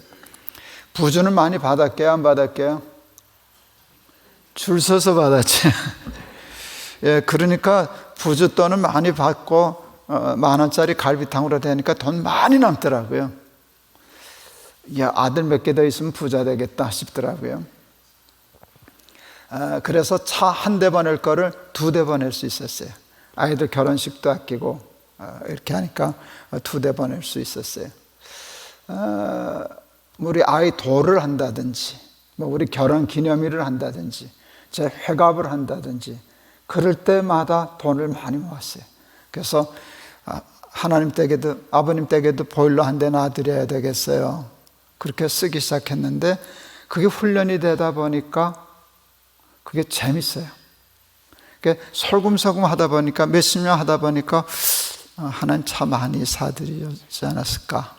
부주는 많이 받았게요, 안 받았게요? 줄 서서 받았지. 예, 그러니까 부주 돈은 많이 받고 10,000원짜리 갈비탕으로 되니까 돈 많이 남더라고요. 야, 아들 몇 개 더 있으면 부자 되겠다 싶더라고요. 그래서 차 한 대 보낼 거를 2대 보낼 수 있었어요. 아이들 결혼식도 아끼고 이렇게 하니까 2대 보낼 수 있었어요. 우리 아이 도를 한다든지, 우리 결혼 기념일을 한다든지, 제 회갑을 한다든지, 그럴 때마다 돈을 많이 모았어요. 그래서 하나님 댁에도, 아버님 댁에도 보일러 한 대 놔드려야 되겠어요. 그렇게 쓰기 시작했는데 그게 훈련이 되다 보니까 그게 재밌어요. 솔금솔금 하다 보니까, 몇십 년 하다 보니까 하나님 차 많이 사드리지 않았을까.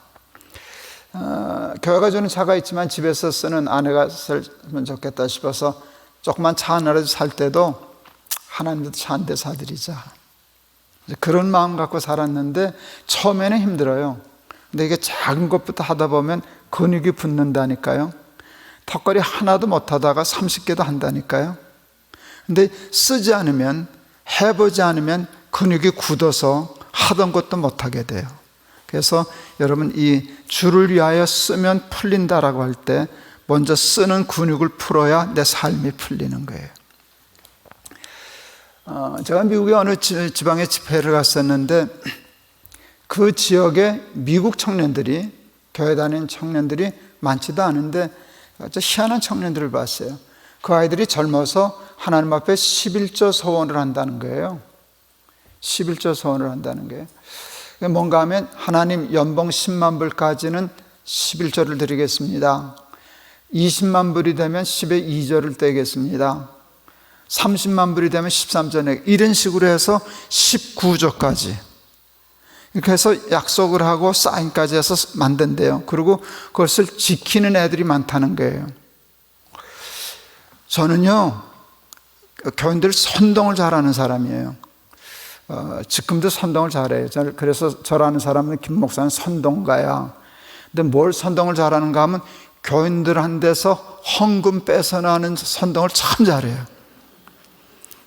교회가 주는 차가 있지만 집에서 쓰는 아내가 쓰면 좋겠다 싶어서 조그만 차 하나라도 살 때도 하나님도 차 한 대 사드리자, 그런 마음 갖고 살았는데 처음에는 힘들어요. 근데 이게 작은 것부터 하다 보면 근육이 붙는다니까요. 턱걸이 하나도 못하다가 30개도 한다니까요. 근데 쓰지 않으면, 해보지 않으면 근육이 굳어서 하던 것도 못하게 돼요. 그래서 여러분, 이 주를 위하여 쓰면 풀린다라고 할 때 먼저 쓰는 근육을 풀어야 내 삶이 풀리는 거예요. 제가 미국의 어느 지방에 집회를 갔었는데 그 지역에 미국 청년들이, 교회 다니는 청년들이 많지도 않은데 아주 희한한 청년들을 봤어요. 그 아이들이 젊어서 하나님 앞에 11조 소원을 한다는 거예요. 11조 소원을 한다는 거예요. 뭔가 하면, 하나님 연봉 10만 불까지는 11조를 드리겠습니다. 20만 불이 되면 10의 2조를 떼겠습니다. 30만 불이 되면 13조, 이런 식으로 해서 19조까지 이렇게 해서 약속을 하고 사인까지 해서 만든대요. 그리고 그것을 지키는 애들이 많다는 거예요. 저는요, 교인들 선동을 잘하는 사람이에요. 지금도 선동을 잘해요. 그래서 저라는 사람은 김 목사는 선동가야. 근데 뭘 선동을 잘하는가 하면 교인들한테서 헌금 뺏어나는 선동을 참 잘해요.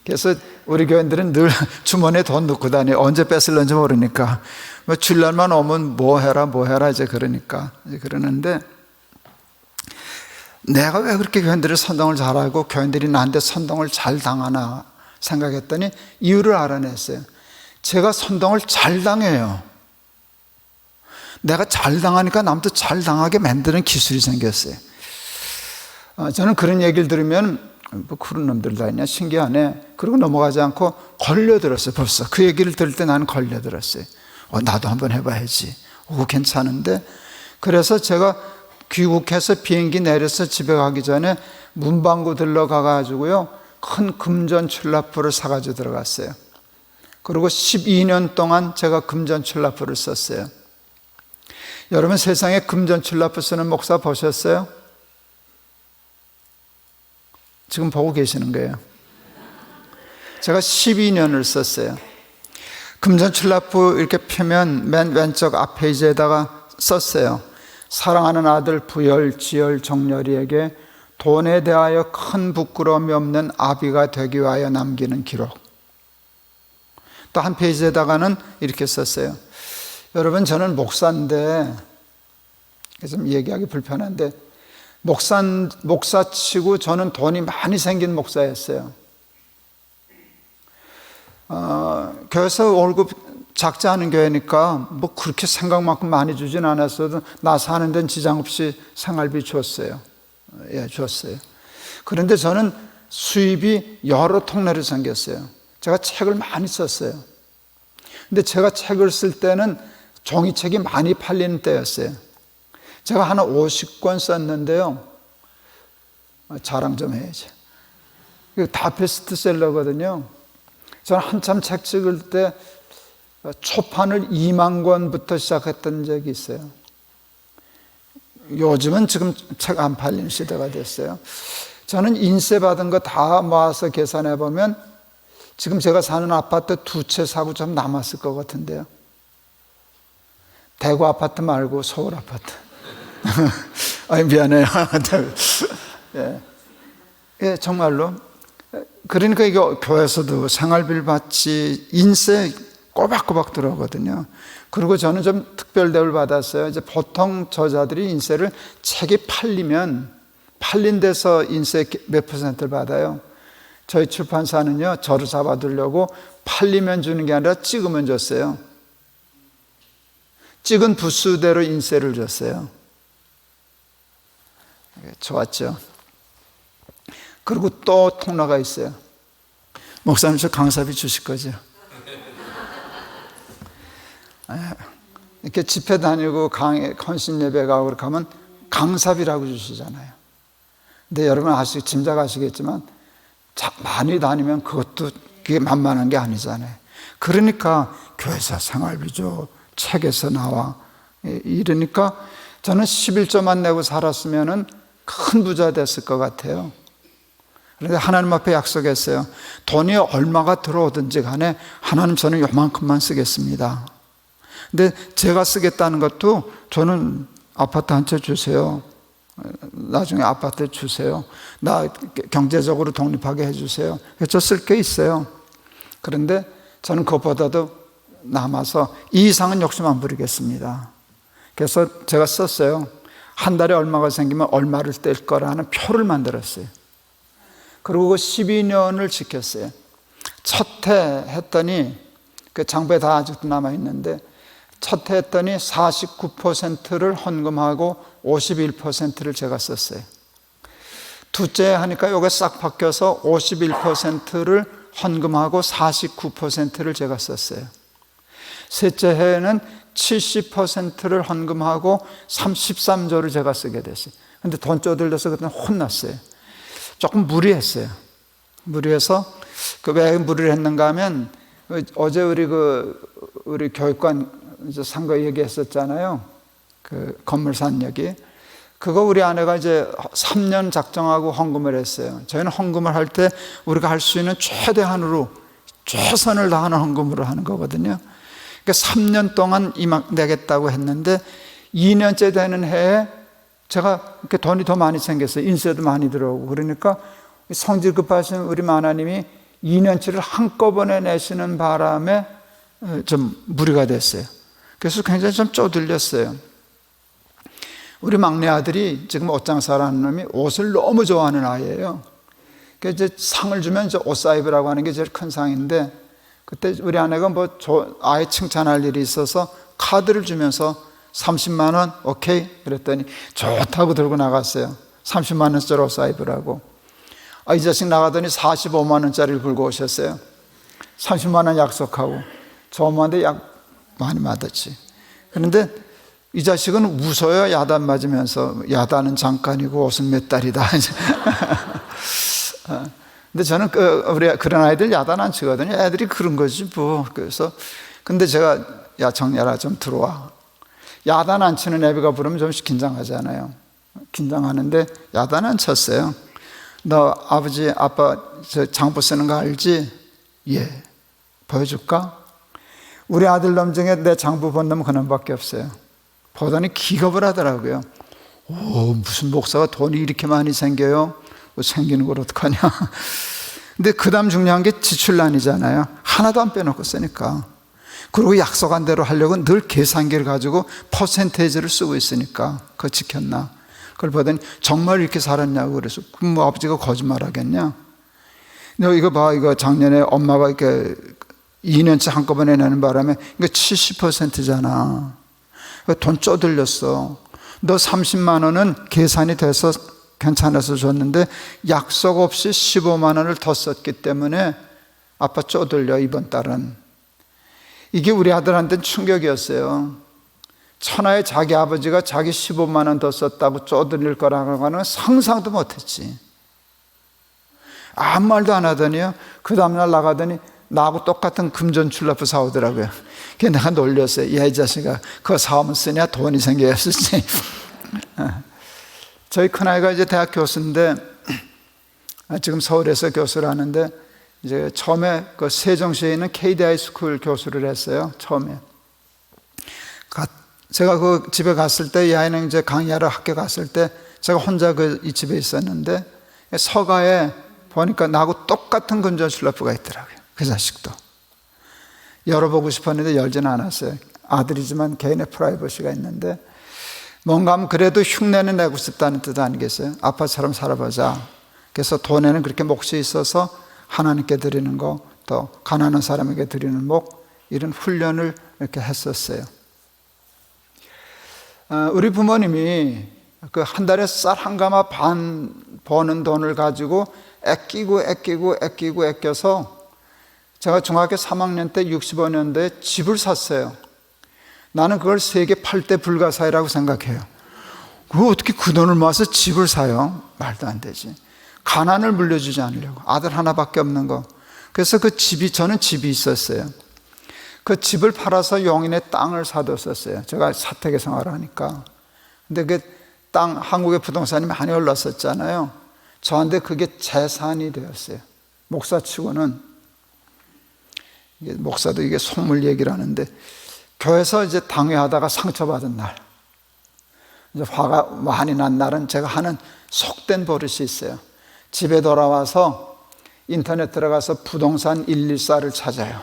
그래서 우리 교인들은 늘 주머니에 돈 넣고 다녀요. 언제 뺏을런지 모르니까. 주일날만 오면 뭐 해라 이제 그러니까. 이제 그러는데 내가 왜 그렇게 교인들을 선동을 잘하고 교인들이 나한테 선동을 잘 당하나 생각했더니 이유를 알아냈어요. 제가 선동을 잘 당해요. 내가 잘 당하니까 남도 잘 당하게 만드는 기술이 생겼어요. 저는 그런 얘기를 들으면 뭐 그런 놈들 다 있냐, 신기하네, 그리고 넘어가지 않고 걸려들었어요. 벌써 그 얘기를 들을 때 나는 걸려들었어요. 나도 한번 해봐야지. 괜찮은데. 그래서 제가 귀국해서 비행기 내려서 집에 가기 전에 문방구 들러가가지고요, 큰 금전 출납부를 사가지고 들어갔어요. 그리고 12년 동안 제가 금전 출납부를 썼어요. 여러분, 세상에 금전 출납부 쓰는 목사 보셨어요? 지금 보고 계시는 거예요. 제가 12년을 썼어요. 금전 출납부 이렇게 펴면 맨 왼쪽 앞 페이지에다가 썼어요. 사랑하는 아들 부열, 지열, 정렬이에게 돈에 대하여 큰 부끄러움이 없는 아비가 되기 위하여 남기는 기록. 또 한 페이지에다가는 이렇게 썼어요. 여러분, 저는 목사인데, 좀 얘기하기 불편한데, 목사치고 저는 돈이 많이 생긴 목사였어요. 교회에서 월급 작지 않은 교회니까 뭐 그렇게 생각만큼 많이 주진 않았어도 나 사는 데는 지장 없이 생활비 줬어요. 예, 줬어요. 그런데 저는 수입이 여러 통로로 생겼어요. 제가 책을 많이 썼어요. 근데 제가 책을 쓸 때는 종이책이 많이 팔리는 때였어요. 제가 한 50권 썼는데요. 자랑 좀 해야지. 다 베스트셀러거든요. 저는 한참 책 찍을 때 초판을 2만 권부터 시작했던 적이 있어요. 요즘은 지금 책 안 팔리는 시대가 됐어요. 저는 인세 받은 거 다 모아서 계산해 보면 지금 제가 사는 아파트 2채 사고 좀 남았을 것 같은데요. 대구 아파트 말고 서울 아파트. 아니, 미안해요. 예. 예, 정말로. 그러니까 이게 교회에서도 생활비를 받지 인세 꼬박꼬박 들어오거든요. 그리고 저는 좀 특별 대우를 받았어요. 이제 보통 저자들이 인세를 책이 팔린 데서 인세 몇 %를 받아요. 저희 출판사는요, 저를 잡아두려고 팔리면 주는 게 아니라 찍으면 줬어요. 찍은 부수대로 인세를 줬어요. 좋았죠. 그리고 또 통로가 있어요. 목사님, 저 강사비 주실 거죠? 이렇게 집회 다니고 헌신 예배 가고 그렇게 하면 강사비라고 주시잖아요. 근데 여러분 짐작하시겠지만 많이 다니면 그게 만만한 게 아니잖아요. 그러니까 교회에서 생활비 줘, 책에서 나와. 이러니까 저는 11조만 내고 살았으면 큰 부자 됐을 것 같아요. 그런데 하나님 앞에 약속했어요. 돈이 얼마가 들어오든지 간에 하나님, 저는 요만큼만 쓰겠습니다. 근데 제가 쓰겠다는 것도 저는 아파트 한 채 주세요. 나중에 아파트 주세요. 나 경제적으로 독립하게 해주세요. 저 쓸 게 있어요. 그런데 저는 그것보다도 남아서 이 이상은 욕심 안 부리겠습니다. 그래서 제가 썼어요. 한 달에 얼마가 생기면 얼마를 뗄 거라는 표를 만들었어요. 그리고 12년을 지켰어요. 첫 해 했더니, 그 장부에 다 아직도 남아있는데, 첫 해 했더니 49%를 헌금하고 51%를 제가 썼어요. 두째 하니까 이게 싹 바뀌어서 51%를 헌금하고 49%를 제가 썼어요. 셋째 해에는 70%를 헌금하고 33조를 제가 쓰게 됐어요. 근데 돈 쪼들려서 그때 혼났어요. 조금 무리했어요. 무리해서, 왜 무리를 했는가 하면, 어제 우리 교육관 선거 얘기했었잖아요. 그 건물 산 얘기. 그거 우리 아내가 이제 3년 작정하고 헌금을 했어요. 저희는 헌금을 할 때 우리가 할 수 있는 최대한으로 최선을 다하는 헌금으로 하는 거거든요. 그러니까 3년 동안 내겠다고 했는데 2년째 되는 해에 제가 이렇게 돈이 더 많이 생겼어요. 인세도 많이 들어오고. 그러니까 성질 급하신 우리 마나님이 2년치를 한꺼번에 내시는 바람에 좀 무리가 됐어요. 그래서 굉장히 좀 쪼들렸어요. 우리 막내 아들이 지금 옷장사라는 놈이 옷을 너무 좋아하는 아이예요. 그래서 이제 상을 주면 이제 옷사입이라고 하는 게 제일 큰 상인데, 그때 우리 아내가 아이 칭찬할 일이 있어서 카드를 주면서 30만 원 오케이? 그랬더니 좋다고 들고 나갔어요. 30만 원짜리 옷사입으라고. 이 자식 나가더니 45만 원짜리를 들고 오셨어요. 30만 원 약속하고. 저 엄마한테 약 많이 맞았지. 그런데 이 자식은 웃어요. 야단 맞으면서. 야단은 잠깐이고 옷은 몇 달이다. 근데 저는 우리 그런 아이들 야단 안 치거든요. 애들이 그런 거지 뭐. 그래서 근데 제가, 야 정렬아 좀 들어와. 야단 안 치는 애비가 부르면 좀 긴장하잖아요. 긴장하는데 야단 안 쳤어요. 너 아버지 아빠 장부 쓰는 거 알지? 예. 보여줄까? 우리 아들 놈 중에 내 장부 본 놈은 그놈밖에 없어요. 보더니 기겁을 하더라고요. 무슨 목사가 돈이 이렇게 많이 생겨요? 생기는 걸 어떡하냐. 근데 그 다음 중요한 게 지출란이잖아요. 하나도 안 빼놓고 쓰니까. 그리고 약속한 대로 하려고 늘 계산기를 가지고 퍼센테이지를 쓰고 있으니까 그거 지켰나. 그걸 보더니 정말 이렇게 살았냐고. 그래서 그럼 뭐 아버지가 거짓말 하겠냐. 너 이거 봐, 이거 작년에 엄마가 이렇게 2년치 한꺼번에 내는 바람에 이거 70%잖아. 돈 쪼들렸어. 너 30만 원은 계산이 돼서 괜찮아서 줬는데 약속 없이 15만 원을 더 썼기 때문에 아빠 쪼들려 이번 달은. 이게 우리 아들한테는 충격이었어요. 천하에 자기 아버지가 자기 15만 원 더 썼다고 쪼들릴 거라고 하는 상상도 못했지. 아무 말도 안 하더니요, 그 다음날 나가더니 나하고 똑같은 금전출납부 사오더라고요. 그래서 내가 놀렸어요. 야, 이 자식아, 그거 사오면 쓰냐? 돈이 생겨야 쓰지. 저희 큰아이가 이제 대학 교수인데, 지금 서울에서 교수를 하는데, 이제 처음에 그 세종시에 있는 KDI 스쿨 교수를 했어요. 처음에. 제가 그 집에 갔을 때 이 아이는 이제 강의하러 학교 갔을 때 제가 혼자 이 집에 있었는데 서가에 보니까 나하고 똑같은 건전 슬로프가 있더라고요. 그 자식도. 열어보고 싶었는데 열지는 않았어요. 아들이지만 개인의 프라이버시가 있는데 뭔가 하면 그래도 흉내는 내고 싶다는 뜻 아니겠어요? 아빠처럼 살아보자. 그래서 돈에는 그렇게 몫이 있어서 하나님께 드리는 거, 또 가난한 사람에게 드리는 목, 이런 훈련을 이렇게 했었어요. 우리 부모님이 그 한 달에 쌀 한 가마 반 버는 돈을 가지고 아껴서 제가 중학교 3학년 때 65년도에 집을 샀어요. 나는 그걸 세계 8대 불가사의라고 생각해요. 그거 어떻게 그 돈을 모아서 집을 사요? 말도 안 되지. 가난을 물려주지 않으려고. 아들 하나밖에 없는 거. 그래서 저는 집이 있었어요. 그 집을 팔아서 용인에 땅을 사뒀었어요. 제가 사택에 생활을 하니까. 근데 그 땅, 한국의 부동산이 많이 올랐었잖아요. 저한테 그게 재산이 되었어요. 목사치고는. 목사도 이게 속물 얘기를 하는데, 교회에서 이제 당회하다가 상처받은 날, 이제 화가 많이 난 날은 제가 하는 속된 버릇이 있어요. 집에 돌아와서 인터넷 들어가서 부동산 114를 찾아요.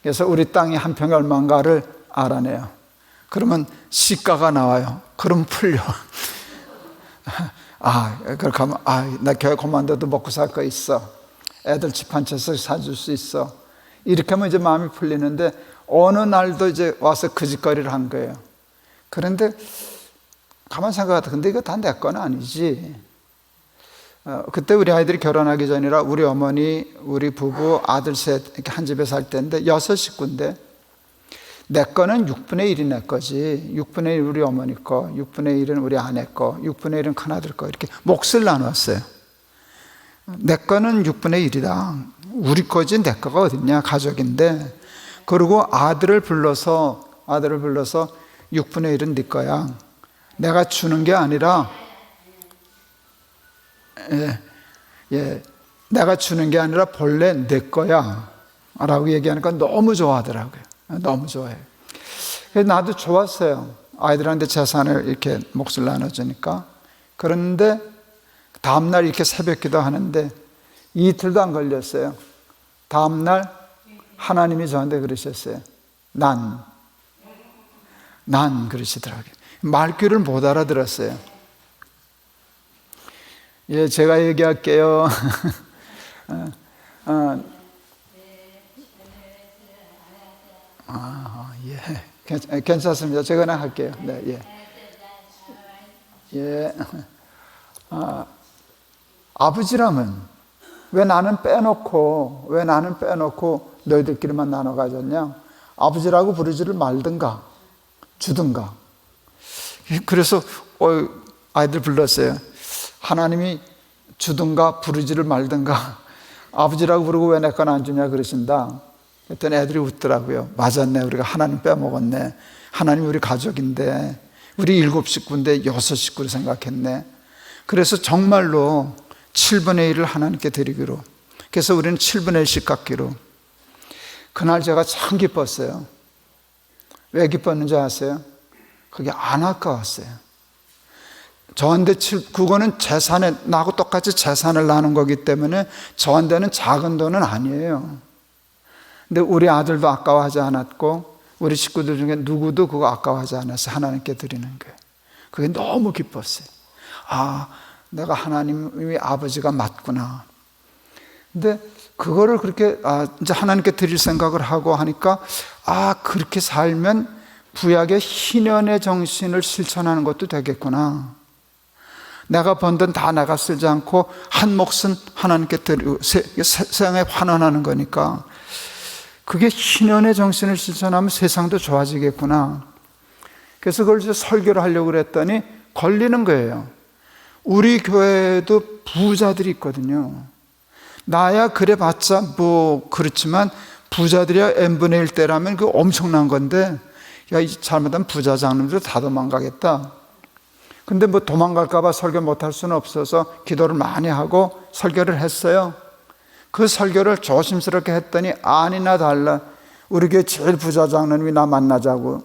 그래서 우리 땅이 한 평에 얼마인가를 알아내요. 그러면 시가가 나와요. 그럼 풀려. 그렇게 하면, 나 교회 그만둬도 먹고 살 거 있어. 애들 집 한 채씩 사줄 수 있어. 이렇게 하면 이제 마음이 풀리는데, 어느 날도 이제 와서 그 짓거리를 한 거예요. 그런데 가만 생각하다, 근데 이거 다 내 건 아니지. 그때 우리 아이들이 결혼하기 전이라 우리 어머니, 우리 부부, 아들 셋 이렇게 한 집에 살 때인데 6식구인데 내 거는 6분의 1이 내 거지. 6분의 1 우리 어머니 거, 6분의 1은 우리 아내 거, 6분의 1은 큰아들 거, 이렇게 몫을 나눴어요. 내 거는 6분의 1이다. 우리 거지 내 거가 어딨냐, 가족인데. 그리고 아들을 불러서 6분의 1은 네 거야. 내가 주는 게 아니라 내가 주는 게 아니라 본래 내 거야 라고 얘기하니까 너무 좋아하더라고요. 너무 좋아해요. 그래서 나도 좋았어요. 아이들한테 재산을 이렇게 몫을 나눠주니까. 그런데 다음날 이렇게 새벽 기도 하는데 이틀도 안 걸렸어요. 다음날 하나님이 저한테 그러셨어요. 난 그러시더라고요. 말귀를 못 알아들었어요. 제가 얘기할게요. 괜찮습니다. 제가 그냥 할게요. 네, 아버지라면 왜 나는 빼놓고 너희들끼리만 나눠 가졌냐? 아버지라고 부르지를 말든가 주든가. 그래서 아이들 불렀어요. 하나님이 주든가 부르지를 말든가 아버지라고 부르고 왜 내 건 안 주냐 그러신다. 그랬더니 애들이 웃더라고요. 맞았네, 우리가 하나님 빼먹었네. 하나님이 우리 가족인데, 우리 7식구인데 6식구를 생각했네. 그래서 정말로 7분의 1을 하나님께 드리기로, 그래서 우리는 7분의 1씩 갖기로. 그날 제가 참 기뻤어요. 왜 기뻤는지 아세요? 그게 안 아까웠어요. 저한테 그거는 재산에, 나하고 똑같이 재산을 나눈 거기 때문에 저한테는 작은 돈은 아니에요. 근데 우리 아들도 아까워하지 않았고 우리 식구들 중에 누구도 그거 아까워하지 않아서 하나님께 드리는 거예요. 그게 너무 기뻤어요. 내가 하나님이 아버지가 맞구나. 근데 그거를 그렇게 이제 하나님께 드릴 생각을 하고 하니까 그렇게 살면 구약의 희년의 정신을 실천하는 것도 되겠구나. 내가 번 돈 다 내가 쓰지 않고 한 몫은 하나님께 드리고 세상에 환원하는 거니까 그게 희년의 정신을 실천하면 세상도 좋아지겠구나. 그래서 그걸 이제 설교를 하려고 그랬더니 걸리는 거예요. 우리 교회에도 부자들이 있거든요. 나야 그래봤자 뭐 그렇지만 부자들이야 n분의 1대라면 그 엄청난 건데, 잘못하면 부자 장로들 다 도망가겠다. 근데 뭐 도망갈까 봐 설교 못할 수는 없어서 기도를 많이 하고 설교를 했어요. 그 설교를 조심스럽게 했더니 아니나 달라 우리 교회 제일 부자 장로님이 나 만나자고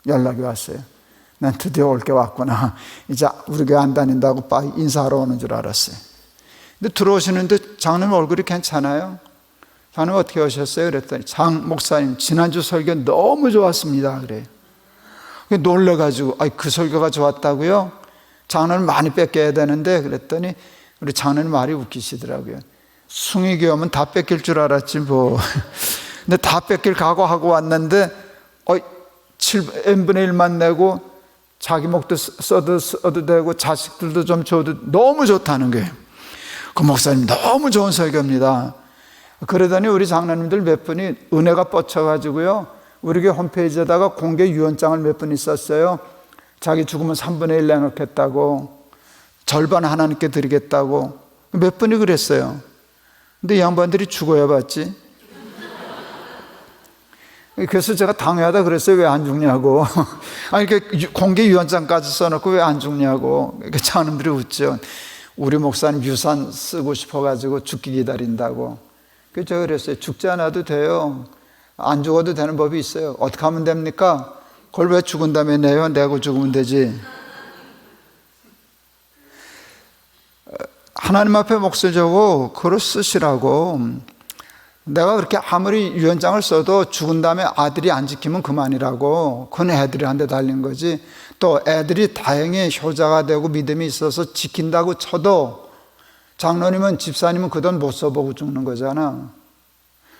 연락이 왔어요. 난 드디어 올 게 왔구나. 이제 우리 교회 안 다닌다고 인사하러 오는 줄 알았어요. 근데 들어오시는데 장로님 얼굴이 괜찮아요? 장로님 어떻게 오셨어요? 그랬더니 장 목사님 지난주 설교 너무 좋았습니다. 그래요. 놀래가지고 그 설교가 좋았다고요? 장로님 많이 뺏겨야 되는데 그랬더니 우리 장로님 말이 웃기시더라고요. 숭이교 오면 다 뺏길 줄 알았지 뭐. 근데 다 뺏길 각오하고 왔는데 n분의 1만 내고 자기 목도 써도 되고 자식들도 좀 줘도 너무 좋다는 거예요. 그 목사님 너무 좋은 설교입니다. 그러더니 우리 장로님들 몇 분이 은혜가 뻗쳐가지고요, 우리 교회 홈페이지에다가 공개 유언장을 몇 분이 썼어요. 자기 죽으면 3분의 1 내놓겠다고, 절반 하나님께 드리겠다고 몇 분이 그랬어요. 근데 이 양반들이 죽어야 봤지. 그래서 제가 당연하다 그랬어요. 왜 안 죽냐고. 아니, 공개 유언장까지 써놓고 왜 안 죽냐고. 장로님들이 웃죠. 우리 목사님 유산 쓰고 싶어가지고 죽기 기다린다고. 그래서 제가 그랬어요. 죽지 않아도 돼요. 안 죽어도 되는 법이 있어요. 어떻게 하면 됩니까? 그걸 왜 죽은 다음에 내요? 내고 죽으면 되지. 하나님 앞에 목소리 주고 글을 쓰시라고. 내가 그렇게 아무리 유언장을 써도 죽은 다음에 아들이 안 지키면 그만이라고. 그건 애들한테 달린 거지. 또 애들이 다행히 효자가 되고 믿음이 있어서 지킨다고 쳐도 장로님은 집사님은 그 돈 못 써보고 죽는 거잖아.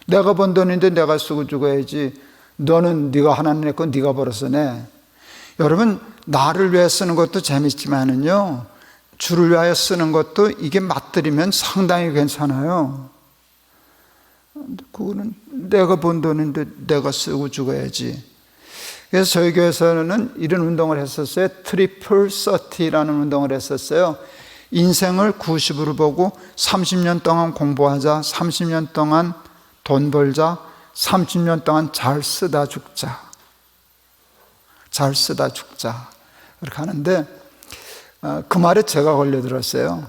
내가 번 돈인데 내가 쓰고 죽어야지. 너는 네가 하나님의 건 네가 벌어서 내. 여러분, 나를 위해 쓰는 것도 재밌지만은요, 주를 위하여 쓰는 것도 이게 맞들이면 상당히 괜찮아요. 그거는 내가 번 돈인데 내가 쓰고 죽어야지. 그래서 저희 교회에서는 이런 운동을 했었어요. 트리플 30라는 운동을 했었어요. 인생을 90으로 보고 30년 동안 공부하자, 30년 동안 돈 벌자, 30년 동안 잘 쓰다 죽자. 잘 쓰다 죽자. 그렇게 하는데 그 말에 제가 걸려들었어요.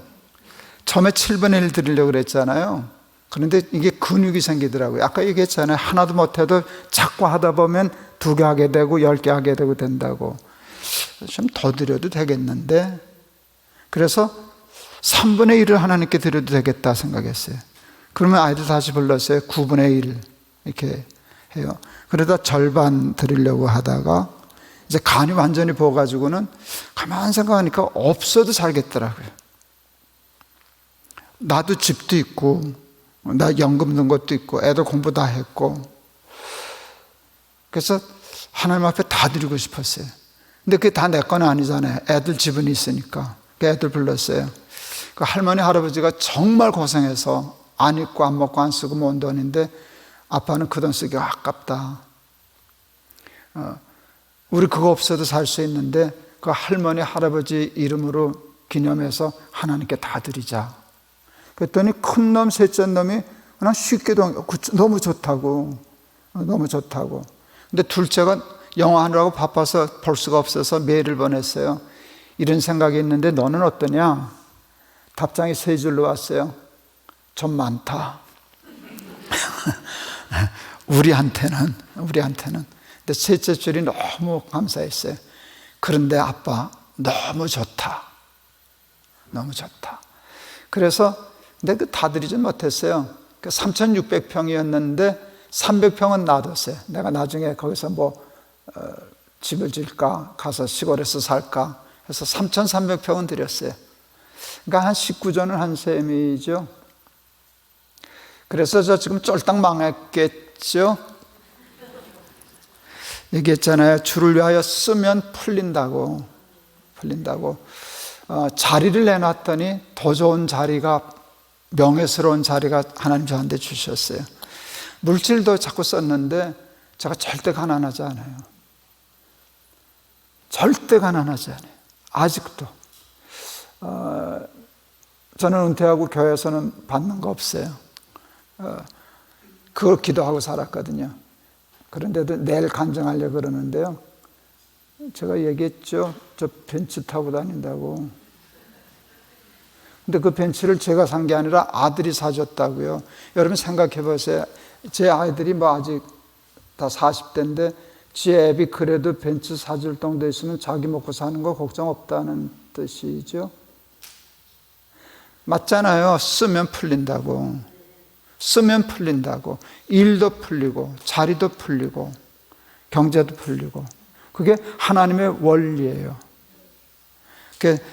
처음에 7분의 1 드리려고 그랬잖아요. 그런데 이게 근육이 생기더라고요. 아까 얘기했잖아요. 하나도 못해도 자꾸 하다 보면 2개 하게 되고 10개 하게 되고 된다고. 좀 더 드려도 되겠는데, 그래서 3분의 1을 하나님께 드려도 되겠다 생각했어요. 그러면 아이들 다시 불렀어요. 9분의 1 이렇게 해요. 그러다 절반 드리려고 하다가 이제 간이 완전히 부어가지고는 가만 생각하니까 없어도 살겠더라고요. 나도 집도 있고 나 연금 넣은 것도 있고 애들 공부 다 했고, 그래서 하나님 앞에 다 드리고 싶었어요. 근데 그게 다 내 건 아니잖아요. 애들 지분이 있으니까. 애들 불렀어요. 그 할머니 할아버지가 정말 고생해서 안 입고 안 먹고 안 쓰고 모은 돈인데 아빠는 그 돈 쓰기가 아깝다. 우리 그거 없어도 살 수 있는데 그 할머니 할아버지 이름으로 기념해서 하나님께 다 드리자. 그랬더니 큰 놈 셋째 놈이 그냥 쉽게 너무 좋다고. 너무 좋다고. 근데 둘째가 영어 하느라고 바빠서 볼 수가 없어서 메일을 보냈어요. 이런 생각이 있는데 너는 어떠냐? 답장이 3줄로 왔어요. 좀 많다. 우리한테는. 근데 셋째 줄이 너무 감사했어요. 그런데 아빠 너무 좋다. 너무 좋다. 그래서 근데 다 드리진 못했어요. 3,600평이었는데 300평은 놔뒀어요. 내가 나중에 거기서 집을 질까, 가서 시골에서 살까 해서 3,300평은 드렸어요. 그러니까 한 19조는 한 셈이죠. 그래서 저 지금 쫄딱 망했겠죠. 얘기했잖아요. 주를 위하여 쓰면 풀린다고. 자리를 내놨더니 더 좋은 자리가, 명예스러운 자리가 하나님 저한테 주셨어요. 물질도 자꾸 썼는데 제가 절대 가난하지 않아요. 절대 가난하지 않아요. 아직도. 저는 은퇴하고 교회에서는 받는 거 없어요. 그걸 기도하고 살았거든요. 그런데도 내일 간증하려고 그러는데요. 제가 얘기했죠. 저 벤츠 타고 다닌다고. 근데 그 벤츠를 제가 산 게 아니라 아들이 사줬다고요. 여러분 생각해 보세요. 제 아이들이 아직 다 40대인데 지 앱이 그래도 벤츠 사줄 정도 있으면 자기 먹고 사는 거 걱정 없다는 뜻이죠. 맞잖아요. 쓰면 풀린다고. 쓰면 풀린다고. 일도 풀리고 자리도 풀리고 경제도 풀리고. 그게 하나님의 원리예요.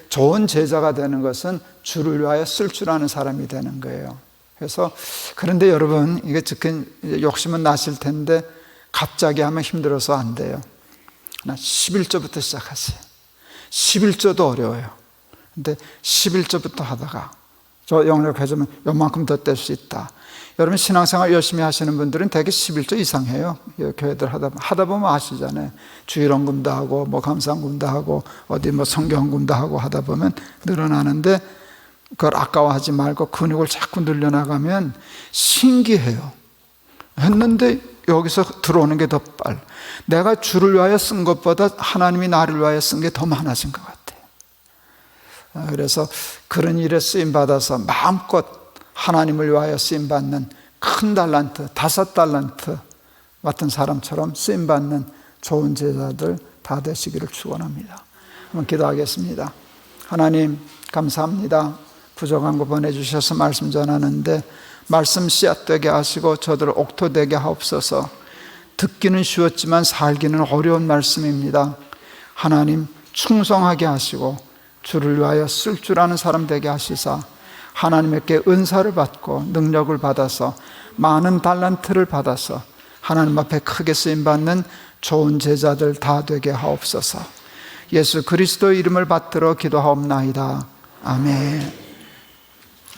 좋은 제자가 되는 것은 주를 위하여 쓸 줄 아는 사람이 되는 거예요. 그래서 그런데 여러분, 이게 욕심은 나실 텐데 갑자기 하면 힘들어서 안 돼요. 11조부터 시작하세요. 11조도 어려워요. 근데 11조부터 하다가 저 영역 회점은 요만큼 더 뗄 수 있다. 여러분 신앙생활 열심히 하시는 분들은 대개 11조 이상 해요. 교회들 하다 보면 아시잖아요. 주일헌금도 하고 뭐 감사헌금도 하고 어디 뭐 성경헌금도 하고 하다 보면 늘어나는데 그걸 아까워하지 말고 근육을 자꾸 늘려나가면 신기해요. 했는데 여기서 들어오는 게 더 빨라. 내가 주를 위하여 쓴 것보다 하나님이 나를 위하여 쓴 게 더 많아진 것 같아요. 그래서 그런 일에 쓰임받아서 마음껏 하나님을 위하여 쓰임받는 큰 달란트, 5달란트 같은 사람처럼 쓰임받는 좋은 제자들 다 되시기를 축원합니다. 한번 기도하겠습니다. 하나님 감사합니다. 부족한 거 보내주셔서 말씀 전하는데 말씀 씨앗 되게 하시고 저들을 옥토 되게 하옵소서. 듣기는 쉬웠지만 살기는 어려운 말씀입니다. 하나님 충성하게 하시고 주를 위하여 쓸 줄 아는 사람 되게 하시사 하나님께 은사를 받고 능력을 받아서 많은 달란트를 받아서 하나님 앞에 크게 쓰임받는 좋은 제자들 다 되게 하옵소서. 예수 그리스도의 이름을 받들어 기도하옵나이다. 아멘.